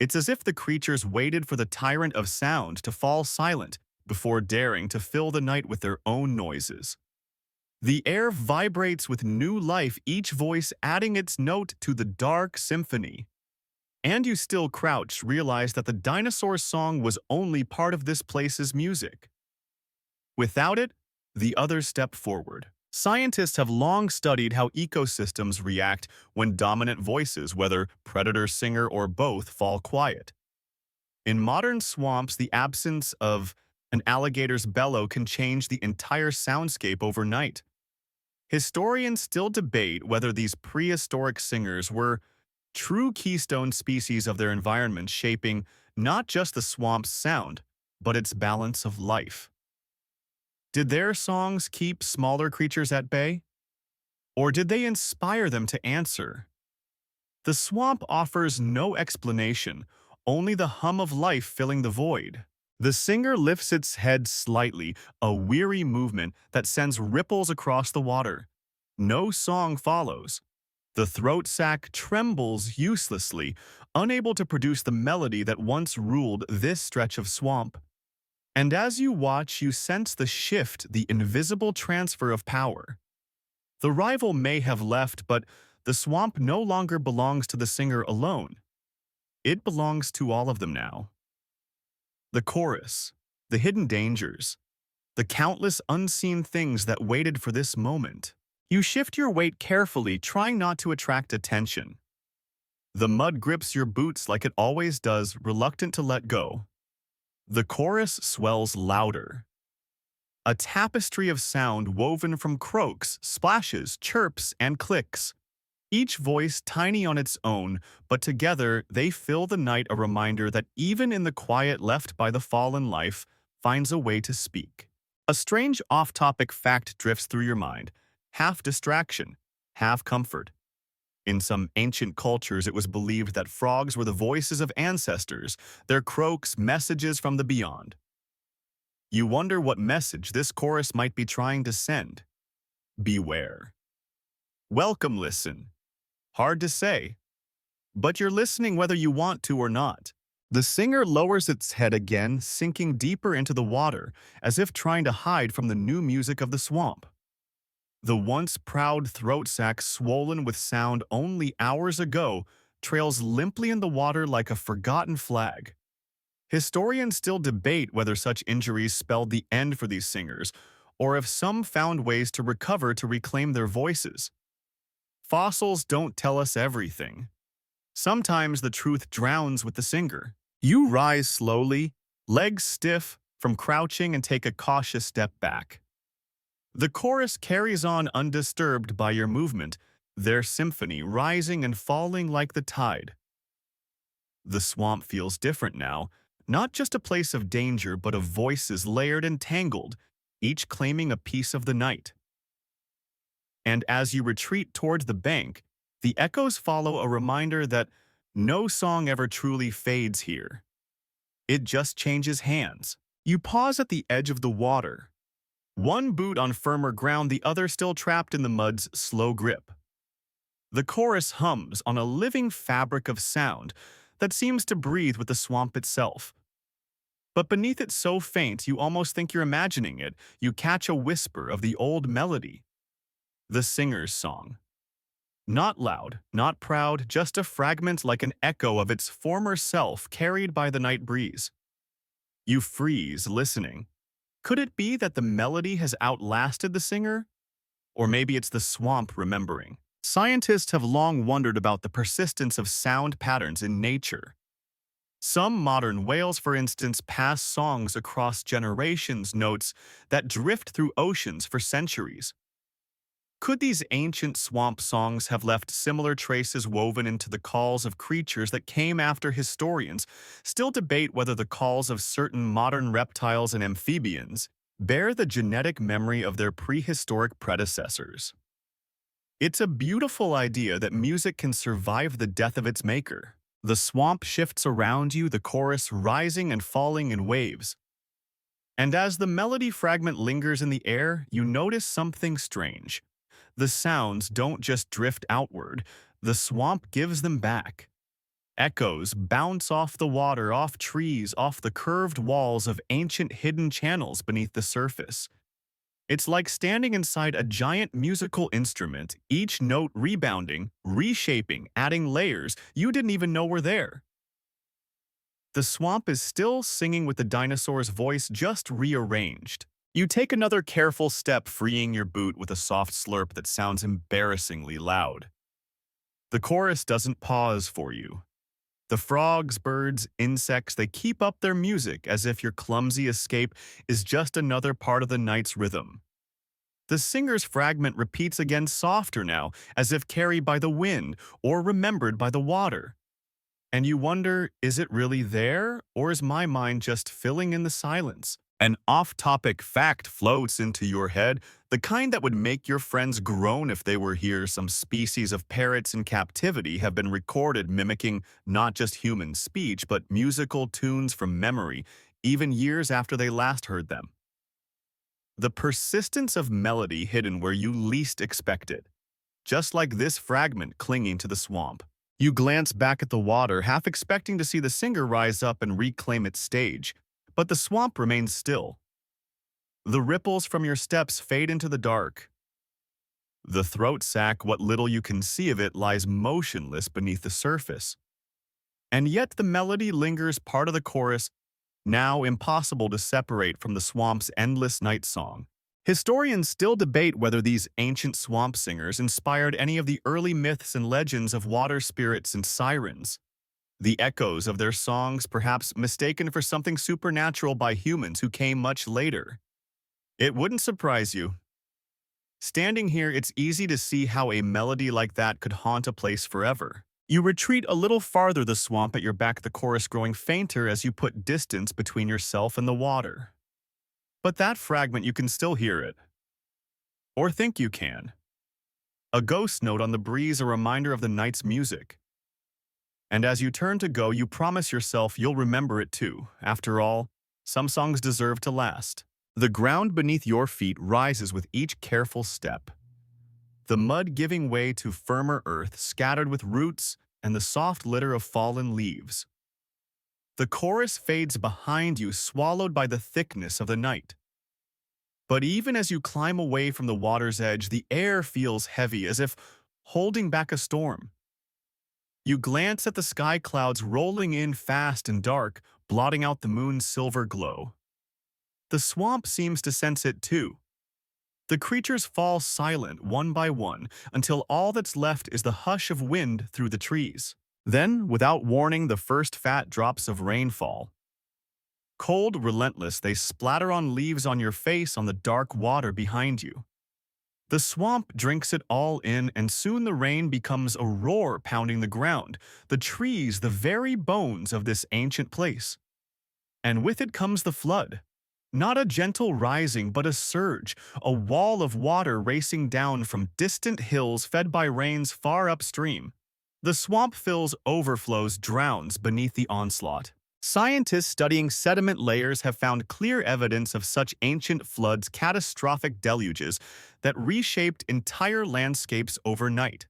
Speaker 1: It's as if the creatures waited for the tyrant of sound to fall silent before daring to fill the night with their own noises. The air vibrates with new life, each voice adding its note to the dark symphony. And you still crouch, realize that the dinosaur song was only part of this place's music. Without it, the others step forward. Scientists have long studied how ecosystems react when dominant voices, whether predator, singer, or both, fall quiet. In modern swamps, the absence of an alligator's bellow can change the entire soundscape overnight. Historians still debate whether these prehistoric singers were true keystone species of their environment, shaping not just the swamp's sound, but its balance of life. Did their songs keep smaller creatures at bay? Or did they inspire them to answer? The swamp offers no explanation, only the hum of life filling the void. The singer lifts its head slightly, a weary movement that sends ripples across the water. No song follows. The throat sac trembles uselessly, unable to produce the melody that once ruled this stretch of swamp. And as you watch, you sense the shift, the invisible transfer of power. The rival may have left, but the swamp no longer belongs to the singer alone. It belongs to all of them now. The chorus, the hidden dangers, the countless unseen things that waited for this moment. You shift your weight carefully, trying not to attract attention. The mud grips your boots like it always does, reluctant to let go. The chorus swells louder. A tapestry of sound woven from croaks, splashes, chirps, and clicks. Each voice tiny on its own, but together they fill the night, a reminder that even in the quiet left by the fallen, life finds a way to speak. A strange off-topic fact drifts through your mind, half distraction, half comfort. In some ancient cultures, it was believed that frogs were the voices of ancestors, their croaks messages from the beyond. You wonder what message this chorus might be trying to send. Beware. Welcome, listen. Hard to say, but you're listening whether you want to or not. The singer lowers its head again, sinking deeper into the water, as if trying to hide from the new music of the swamp. The once proud throat sac, swollen with sound only hours ago, trails limply in the water like a forgotten flag. Historians still debate whether such injuries spelled the end for these singers, or if some found ways to recover to reclaim their voices. Fossils don't tell us everything. Sometimes the truth drowns with the singer. You rise slowly, legs stiff from crouching, and take a cautious step back. The chorus carries on undisturbed by your movement, their symphony rising and falling like the tide. The swamp feels different now, not just a place of danger, but of voices layered and tangled, each claiming a piece of the night. And as you retreat towards the bank, the echoes follow, a reminder that no song ever truly fades here. It just changes hands. You pause at the edge of the water, one boot on firmer ground, the other still trapped in the mud's slow grip. The chorus hums on a living fabric of sound that seems to breathe with the swamp itself. But beneath it, so faint you almost think you're imagining it, you catch a whisper of the old melody. The singer's song. Not loud, not proud, just a fragment like an echo of its former self carried by the night breeze. You freeze, listening. Could it be that the melody has outlasted the singer? Or maybe it's the swamp remembering. Scientists have long wondered about the persistence of sound patterns in nature. Some modern whales, for instance, pass songs across generations, notes that drift through oceans for centuries. Could these ancient swamp songs have left similar traces woven into the calls of creatures that came after? Historians still debate whether the calls of certain modern reptiles and amphibians, bear the genetic memory of their prehistoric predecessors. It's a beautiful idea that music can survive the death of its maker. The swamp shifts around you, the chorus rising and falling in waves. And as the melody fragment lingers in the air, you notice something strange. The sounds don't just drift outward, the swamp gives them back. Echoes bounce off the water, off trees, off the curved walls of ancient hidden channels beneath the surface. It's like standing inside a giant musical instrument, each note rebounding, reshaping, adding layers you didn't even know were there. The swamp is still singing with the dinosaur's voice just rearranged. You take another careful step, freeing your boot with a soft slurp that sounds embarrassingly loud. The chorus doesn't pause for you. The frogs, birds, insects, they keep up their music as if your clumsy escape is just another part of the night's rhythm. The singer's fragment repeats again, softer now, as if carried by the wind or remembered by the water. And you wonder, is it really there, or is my mind just filling in the silence? An off-topic fact floats into your head, the kind that would make your friends groan if they were here. Some species of parrots in captivity have been recorded mimicking not just human speech, but musical tunes from memory, even years after they last heard them. The persistence of melody hidden where you least expect it. Just like this fragment clinging to the swamp. You glance back at the water, half expecting to see the singer rise up and reclaim its stage, but the swamp remains still. The ripples from your steps fade into the dark. The throat sac, what little you can see of it, lies motionless beneath the surface. And yet the melody lingers, part of the chorus, now impossible to separate from the swamp's endless night song. Historians still debate whether these ancient swamp singers inspired any of the early myths and legends of water spirits and sirens. The echoes of their songs perhaps mistaken for something supernatural by humans who came much later. It wouldn't surprise you. Standing here, it's easy to see how a melody like that could haunt a place forever. You retreat a little farther, the swamp at your back, the chorus growing fainter as you put distance between yourself and the water. But that fragment, you can still hear it. Or think you can. A ghost note on the breeze, a reminder of the night's music. And as you turn to go, you promise yourself you'll remember it too. After all, some songs deserve to last. The ground beneath your feet rises with each careful step. The mud giving way to firmer earth, scattered with roots and the soft litter of fallen leaves. The chorus fades behind you, swallowed by the thickness of the night. But even as you climb away from the water's edge, the air feels heavy, as if holding back a storm. You glance at the sky clouds rolling in fast and dark, blotting out the moon's silver glow. The swamp seems to sense it too. The creatures fall silent one by one until all that's left is the hush of wind through the trees. Then, without warning, the first fat drops of rain fall. Cold, relentless, they splatter on leaves, on your face, on the dark water behind you. The swamp drinks it all in, and soon the rain becomes a roar pounding the ground, the trees, the very bones of this ancient place. And with it comes the flood. Not a gentle rising, but a surge, a wall of water racing down from distant hills fed by rains far upstream. The swamp fills, overflows, drowns beneath the onslaught. Scientists studying sediment layers have found clear evidence of such ancient floods, catastrophic deluges that reshaped entire landscapes overnight.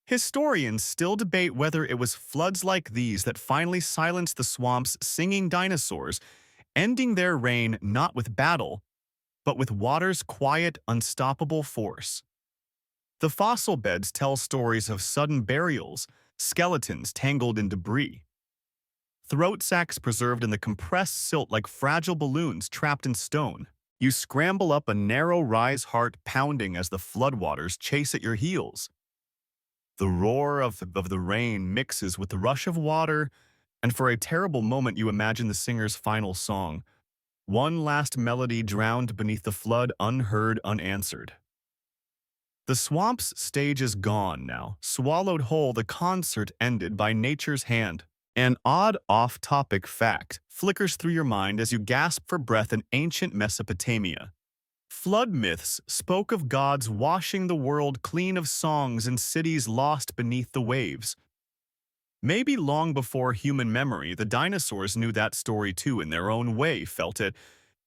Speaker 1: Historians still debate whether it was floods like these that finally silenced the swamp's singing dinosaurs, ending their reign not with battle, but with water's quiet, unstoppable force. The fossil beds tell stories of sudden burials, skeletons tangled in debris, throat sacs preserved in the compressed silt like fragile balloons trapped in stone. You scramble up a narrow rise, heart pounding as the floodwaters chase at your heels. The roar of the rain mixes with the rush of water, and for a terrible moment you imagine the singer's final song. One last melody drowned beneath the flood, unheard, unanswered. The swamp's stage is gone now, swallowed whole, the concert ended by nature's hand. An odd off-topic fact flickers through your mind as you gasp for breath in ancient Mesopotamia. Flood myths spoke of gods washing the world clean of songs and cities lost beneath the waves. Maybe long before human memory, the dinosaurs knew that story too in their own way, felt it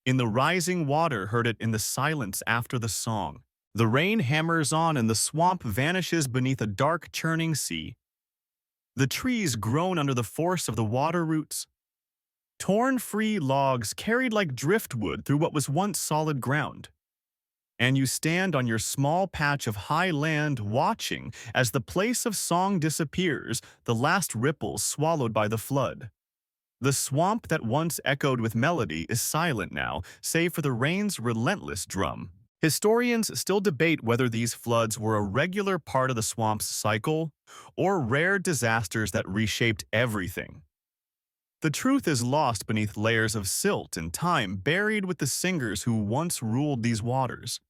Speaker 1: in the rising water, heard it in the silence after the song. The rain hammers on and the swamp vanishes beneath a dark churning sea. The trees groan under the force of the water roots. Torn free logs carried like driftwood through what was once solid ground. And you stand on your small patch of high land watching as the place of song disappears, the last ripples swallowed by the flood. The swamp that once echoed with melody is silent now, save for the rain's relentless drum. Historians still debate whether these floods were a regular part of the swamp's cycle or rare disasters that reshaped everything. The truth is lost beneath layers of silt and time buried with the singers who once ruled these waters.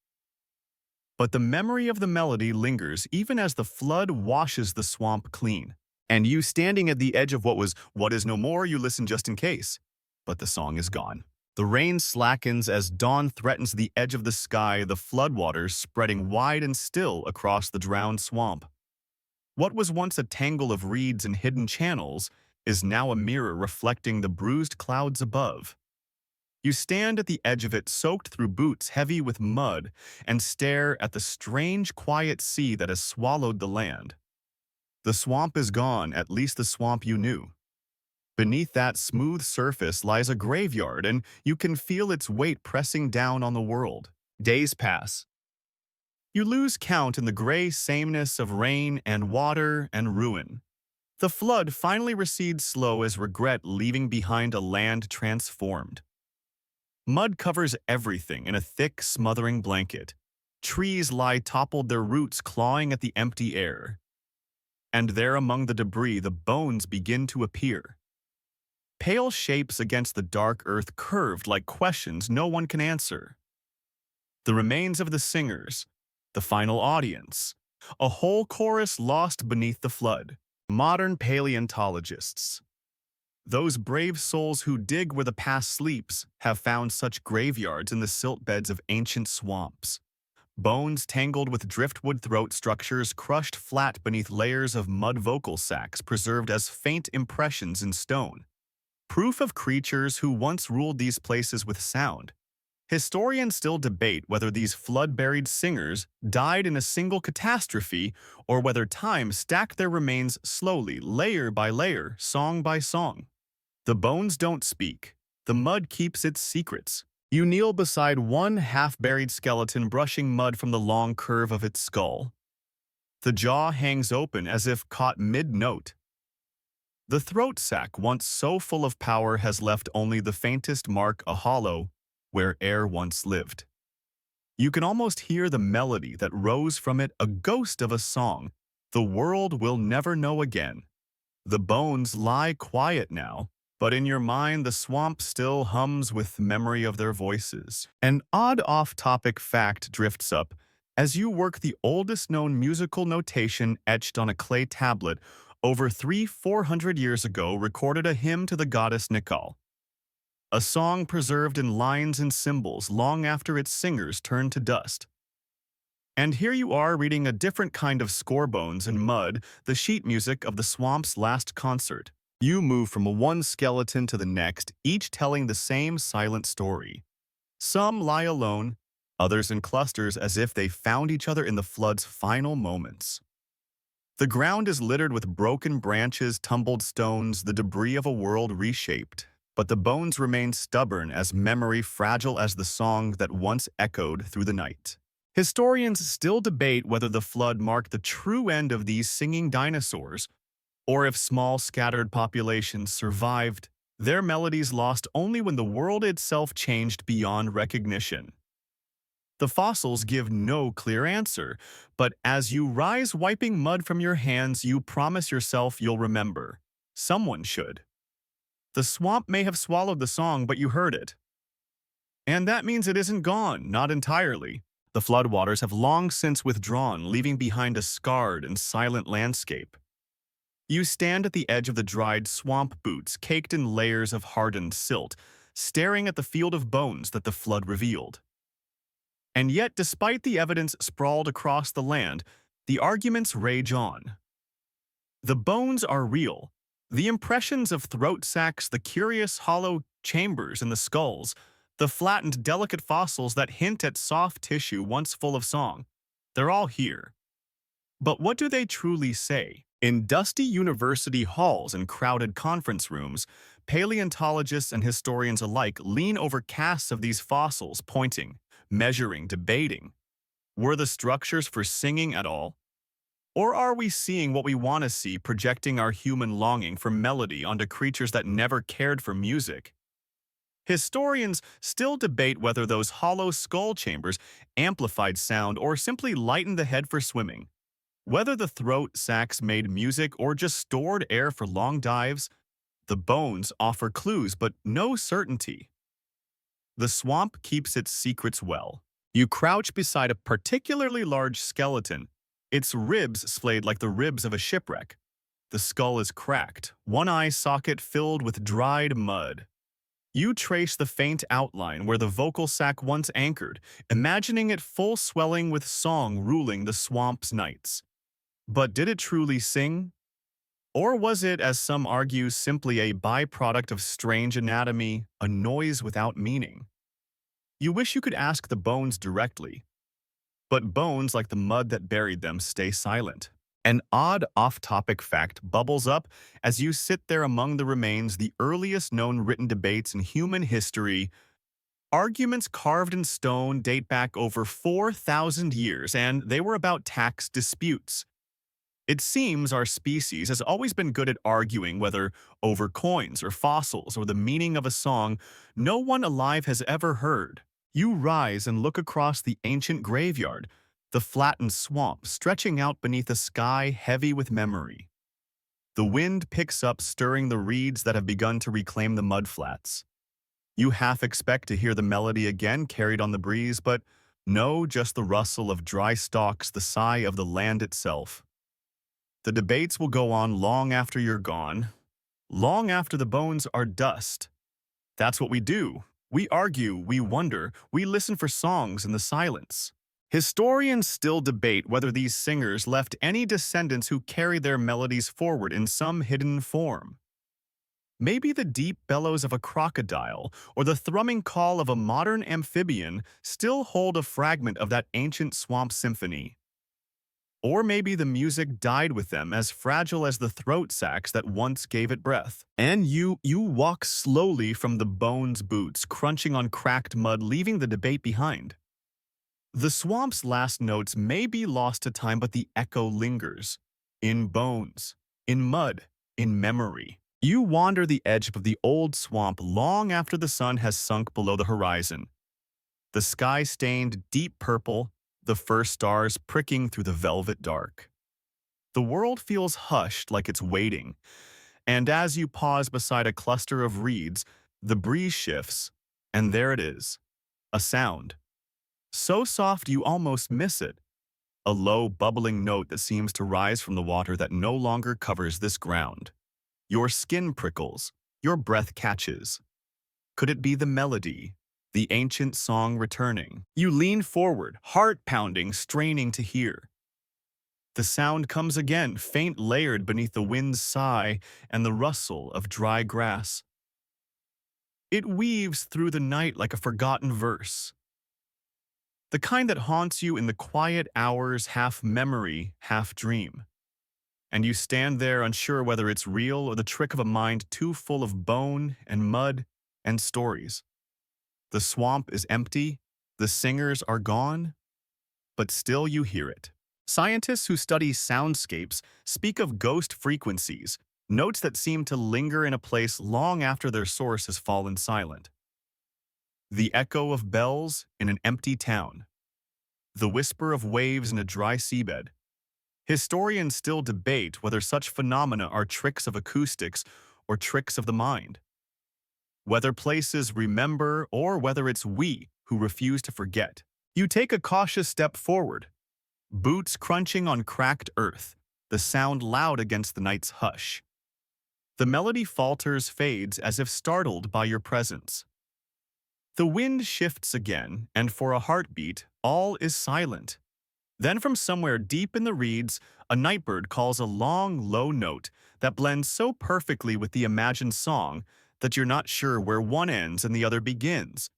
Speaker 1: But the memory of the melody lingers even as the flood washes the swamp clean. And you standing at the edge of what is no more, you listen just in case. But the song is gone. The rain slackens as dawn threatens the edge of the sky, the floodwaters spreading wide and still across the drowned swamp. What was once a tangle of reeds and hidden channels is now a mirror reflecting the bruised clouds above. You stand at the edge of it, soaked through boots heavy with mud, and stare at the strange, quiet sea that has swallowed the land. The swamp is gone, at least the swamp you knew. Beneath that smooth surface lies a graveyard, and you can feel its weight pressing down on the world. Days pass. You lose count in the gray sameness of rain and water and ruin. The flood finally recedes slow as regret, leaving behind a land transformed. Mud covers everything in a thick, smothering blanket. Trees lie toppled, their roots clawing at the empty air. And there among the debris, the bones begin to appear. Pale shapes against the dark earth, curved like questions no one can answer. The remains of the singers, the final audience, a whole chorus lost beneath the flood. Modern paleontologists, those brave souls who dig where the past sleeps, have found such graveyards in the silt beds of ancient swamps. Bones tangled with driftwood, throat structures crushed flat beneath layers of mud, vocal sacs preserved as faint impressions in stone. Proof of creatures who once ruled these places with sound. Historians still debate whether these flood-buried singers died in a single catastrophe or whether time stacked their remains slowly, layer by layer, song by song. The bones don't speak. The mud keeps its secrets. You kneel beside one half-buried skeleton, brushing mud from the long curve of its skull. The jaw hangs open as if caught mid-note. The throat sac, once so full of power, has left only the faintest mark, a hollow where air once lived. You can almost hear the melody that rose from it, a ghost of a song the world will never know again. The bones lie quiet now, but in your mind the swamp still hums with memory of their voices. An odd off-topic fact drifts up as you work the oldest known musical notation etched on a clay tablet over 400 years ago recorded a hymn to the goddess Nikal. A song preserved in lines and symbols long after its singers turned to dust. And here you are reading a different kind of score, bones and mud, the sheet music of the swamp's last concert. You move from one skeleton to the next, each telling the same silent story. Some lie alone, others in clusters as if they found each other in the flood's final moments. The ground is littered with broken branches, tumbled stones, the debris of a world reshaped. But the bones remain stubborn as memory, fragile as the song that once echoed through the night. Historians still debate whether the flood marked the true end of these singing dinosaurs, or if small scattered populations survived, their melodies lost only when the world itself changed beyond recognition. The fossils give no clear answer, but as you rise wiping mud from your hands, you promise yourself you'll remember. Someone should. The swamp may have swallowed the song, but you heard it. And that means it isn't gone, not entirely. The floodwaters have long since withdrawn, leaving behind a scarred and silent landscape. You stand at the edge of the dried swamp boots, caked in layers of hardened silt, staring at the field of bones that the flood revealed. And yet, despite the evidence sprawled across the land, the arguments rage on. The bones are real. The impressions of throat sacs, the curious hollow chambers in the skulls, the flattened, delicate fossils that hint at soft tissue once full of song, they're all here. But what do they truly say? In dusty university halls and crowded conference rooms, paleontologists and historians alike lean over casts of these fossils, pointing, measuring, debating. Were the structures for singing at all? Or are we seeing what we want to see, projecting our human longing for melody onto creatures that never cared for music? Historians still debate whether those hollow skull chambers amplified sound or simply lightened the head for swimming. Whether the throat sacs made music or just stored air for long dives, the bones offer clues but no certainty. The swamp keeps its secrets well. You crouch beside a particularly large skeleton, its ribs splayed like the ribs of a shipwreck. The skull is cracked, one eye socket filled with dried mud. You trace the faint outline where the vocal sac once anchored, imagining it full swelling with song ruling the swamp's nights. But did it truly sing? Or was it, as some argue, simply a byproduct of strange anatomy, a noise without meaning? You wish you could ask the bones directly, but bones, like the mud that buried them, stay silent. An odd off-topic fact bubbles up as you sit there among the remains, the earliest known written debates in human history. Arguments carved in stone date back over 4,000 years, and they were about tax disputes. It seems our species has always been good at arguing, whether over coins or fossils or the meaning of a song no one alive has ever heard. You rise and look across the ancient graveyard, the flattened swamp stretching out beneath a sky heavy with memory. The wind picks up, stirring the reeds that have begun to reclaim the mudflats. You half expect to hear the melody again carried on the breeze, but no, just the rustle of dry stalks, the sigh of the land itself. The debates will go on long after you're gone, long after the bones are dust. That's what we do. We argue, we wonder, we listen for songs in the silence. Historians still debate whether these singers left any descendants who carry their melodies forward in some hidden form. Maybe the deep bellows of a crocodile or the thrumming call of a modern amphibian still hold a fragment of that ancient swamp symphony. Or maybe the music died with them, as fragile as the throat sacs that once gave it breath. And you walk slowly from the bones' boots, crunching on cracked mud, leaving the debate behind. The swamp's last notes may be lost to time, but the echo lingers. In bones, in mud, in memory. You wander the edge of the old swamp long after the sun has sunk below the horizon. The sky stained deep purple, the first stars pricking through the velvet dark. The world feels hushed, like it's waiting, and as you pause beside a cluster of reeds, the breeze shifts, and there it is, a sound. So soft you almost miss it, a low, bubbling note that seems to rise from the water that no longer covers this ground. Your skin prickles, your breath catches. Could it be the melody? The ancient song returning. You lean forward, heart pounding, straining to hear. The sound comes again, faint, layered beneath the wind's sigh and the rustle of dry grass. It weaves through the night like a forgotten verse. The kind that haunts you in the quiet hours, half memory, half dream. And you stand there unsure whether it's real or the trick of a mind too full of bone and mud and stories. The swamp is empty, the singers are gone, but still you hear it. Scientists who study soundscapes speak of ghost frequencies, notes that seem to linger in a place long after their source has fallen silent. The echo of bells in an empty town. The whisper of waves in a dry seabed. Historians still debate whether such phenomena are tricks of acoustics or tricks of the mind. Whether places remember or whether it's we who refuse to forget. You take a cautious step forward, boots crunching on cracked earth, the sound loud against the night's hush. The melody falters, fades as if startled by your presence. The wind shifts again, and for a heartbeat, all is silent. Then from somewhere deep in the reeds, a nightbird calls a long, low note that blends so perfectly with the imagined song that you're not sure where one ends and the other begins.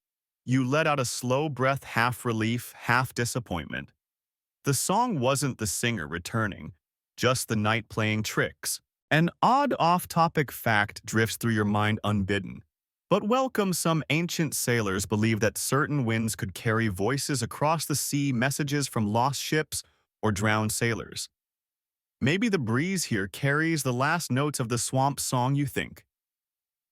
Speaker 1: You let out a slow breath, half relief, half disappointment. The song wasn't the singer returning, just the night playing tricks. An odd off-topic fact drifts through your mind unbidden. But welcome, some ancient sailors believed that certain winds could carry voices across the sea, messages from lost ships or drowned sailors. Maybe the breeze here carries the last notes of the swamp song you think.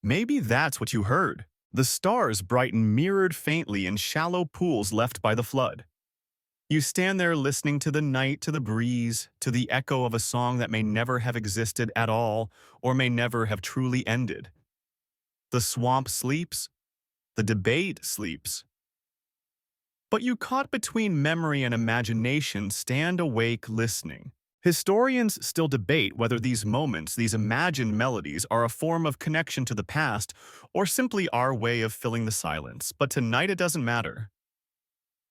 Speaker 1: Maybe that's what you heard. The stars brighten mirrored faintly in shallow pools left by the flood. You stand there listening to the night, to the breeze, to the echo of a song that may never have existed at all or may never have truly ended. The swamp sleeps, the debate sleeps. But you caught between memory and imagination stand awake listening. Historians still debate whether these moments, these imagined melodies, are a form of connection to the past or simply our way of filling the silence. But tonight it doesn't matter.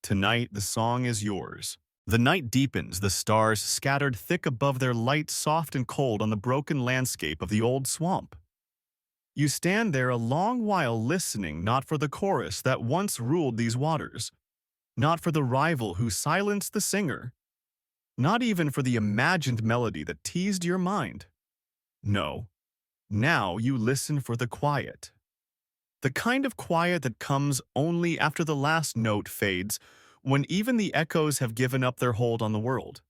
Speaker 1: Tonight the song is yours. The night deepens, the stars scattered thick above their light, soft and cold on the broken landscape of the old swamp. You stand there a long while listening, not for the chorus that once ruled these waters, not for the rival who silenced the singer, not even for the imagined melody that teased your mind. No, now you listen for the quiet. The kind of quiet that comes only after the last note fades, when even the echoes have given up their hold on the world.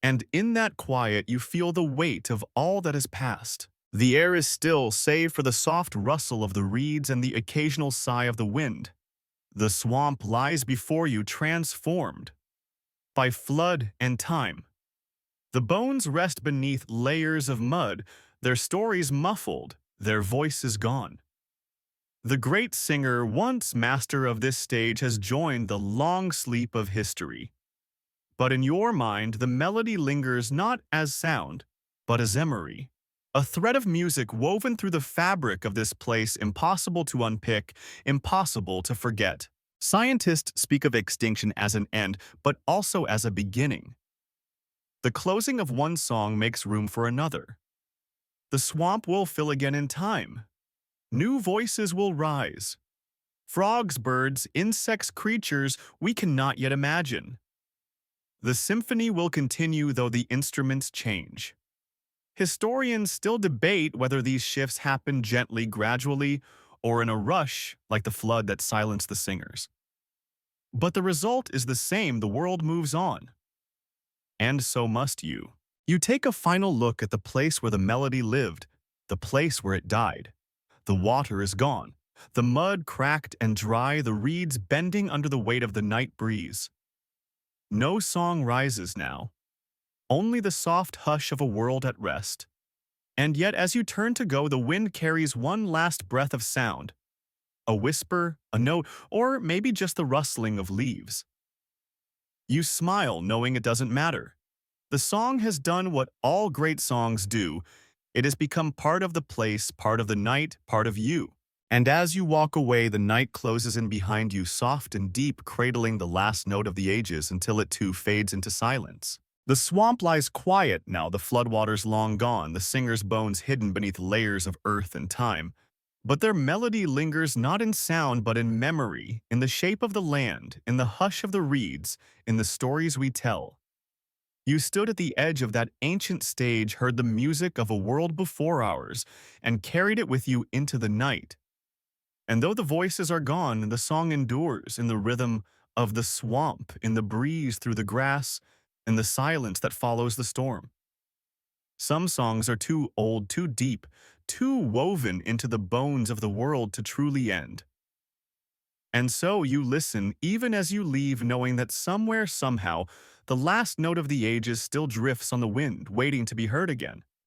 Speaker 1: And in that quiet you feel the weight of all that has passed. The air is still, save for the soft rustle of the reeds and the occasional sigh of the wind. The swamp lies before you, transformed by flood and time. The bones rest beneath layers of mud, their stories muffled, their voices gone. The great singer, once master of this stage, has joined the long sleep of history. But in your mind, the melody lingers not as sound, but as memory. A thread of music woven through the fabric of this place, impossible to unpick, impossible to forget. Scientists speak of extinction as an end, but also as a beginning. The closing of one song makes room for another. The swamp will fill again in time. New voices will rise. Frogs, birds, insects, creatures we cannot yet imagine. The symphony will continue though the instruments change. Historians still debate whether these shifts happen gently, gradually, or in a rush like the flood that silenced the singers. But the result is the same: the world moves on. And so must you. You take a final look at the place where the melody lived, the place where it died. The water is gone, the mud cracked and dry, the reeds bending under the weight of the night breeze. No song rises now, only the soft hush of a world at rest. And yet as you turn to go, the wind carries one last breath of sound. A whisper, a note, or maybe just the rustling of leaves. You smile, knowing it doesn't matter. The song has done what all great songs do. It has become part of the place, part of the night, part of you. And as you walk away, the night closes in behind you, soft and deep, cradling the last note of the ages until it too fades into silence. The swamp lies quiet now, the floodwaters long gone, the singer's bones hidden beneath layers of earth and time. But their melody lingers not in sound but in memory, in the shape of the land, in the hush of the reeds, in the stories we tell. You stood at the edge of that ancient stage, heard the music of a world before ours, and carried it with you into the night. And though the voices are gone, the song endures in the rhythm of the swamp, in the breeze through the grass, in the silence that follows the storm. Some songs are too old, too deep, too woven into the bones of the world to truly end. And so you listen even as you leave, knowing that somewhere, somehow, the last note of the ages still drifts on the wind, waiting to be heard again.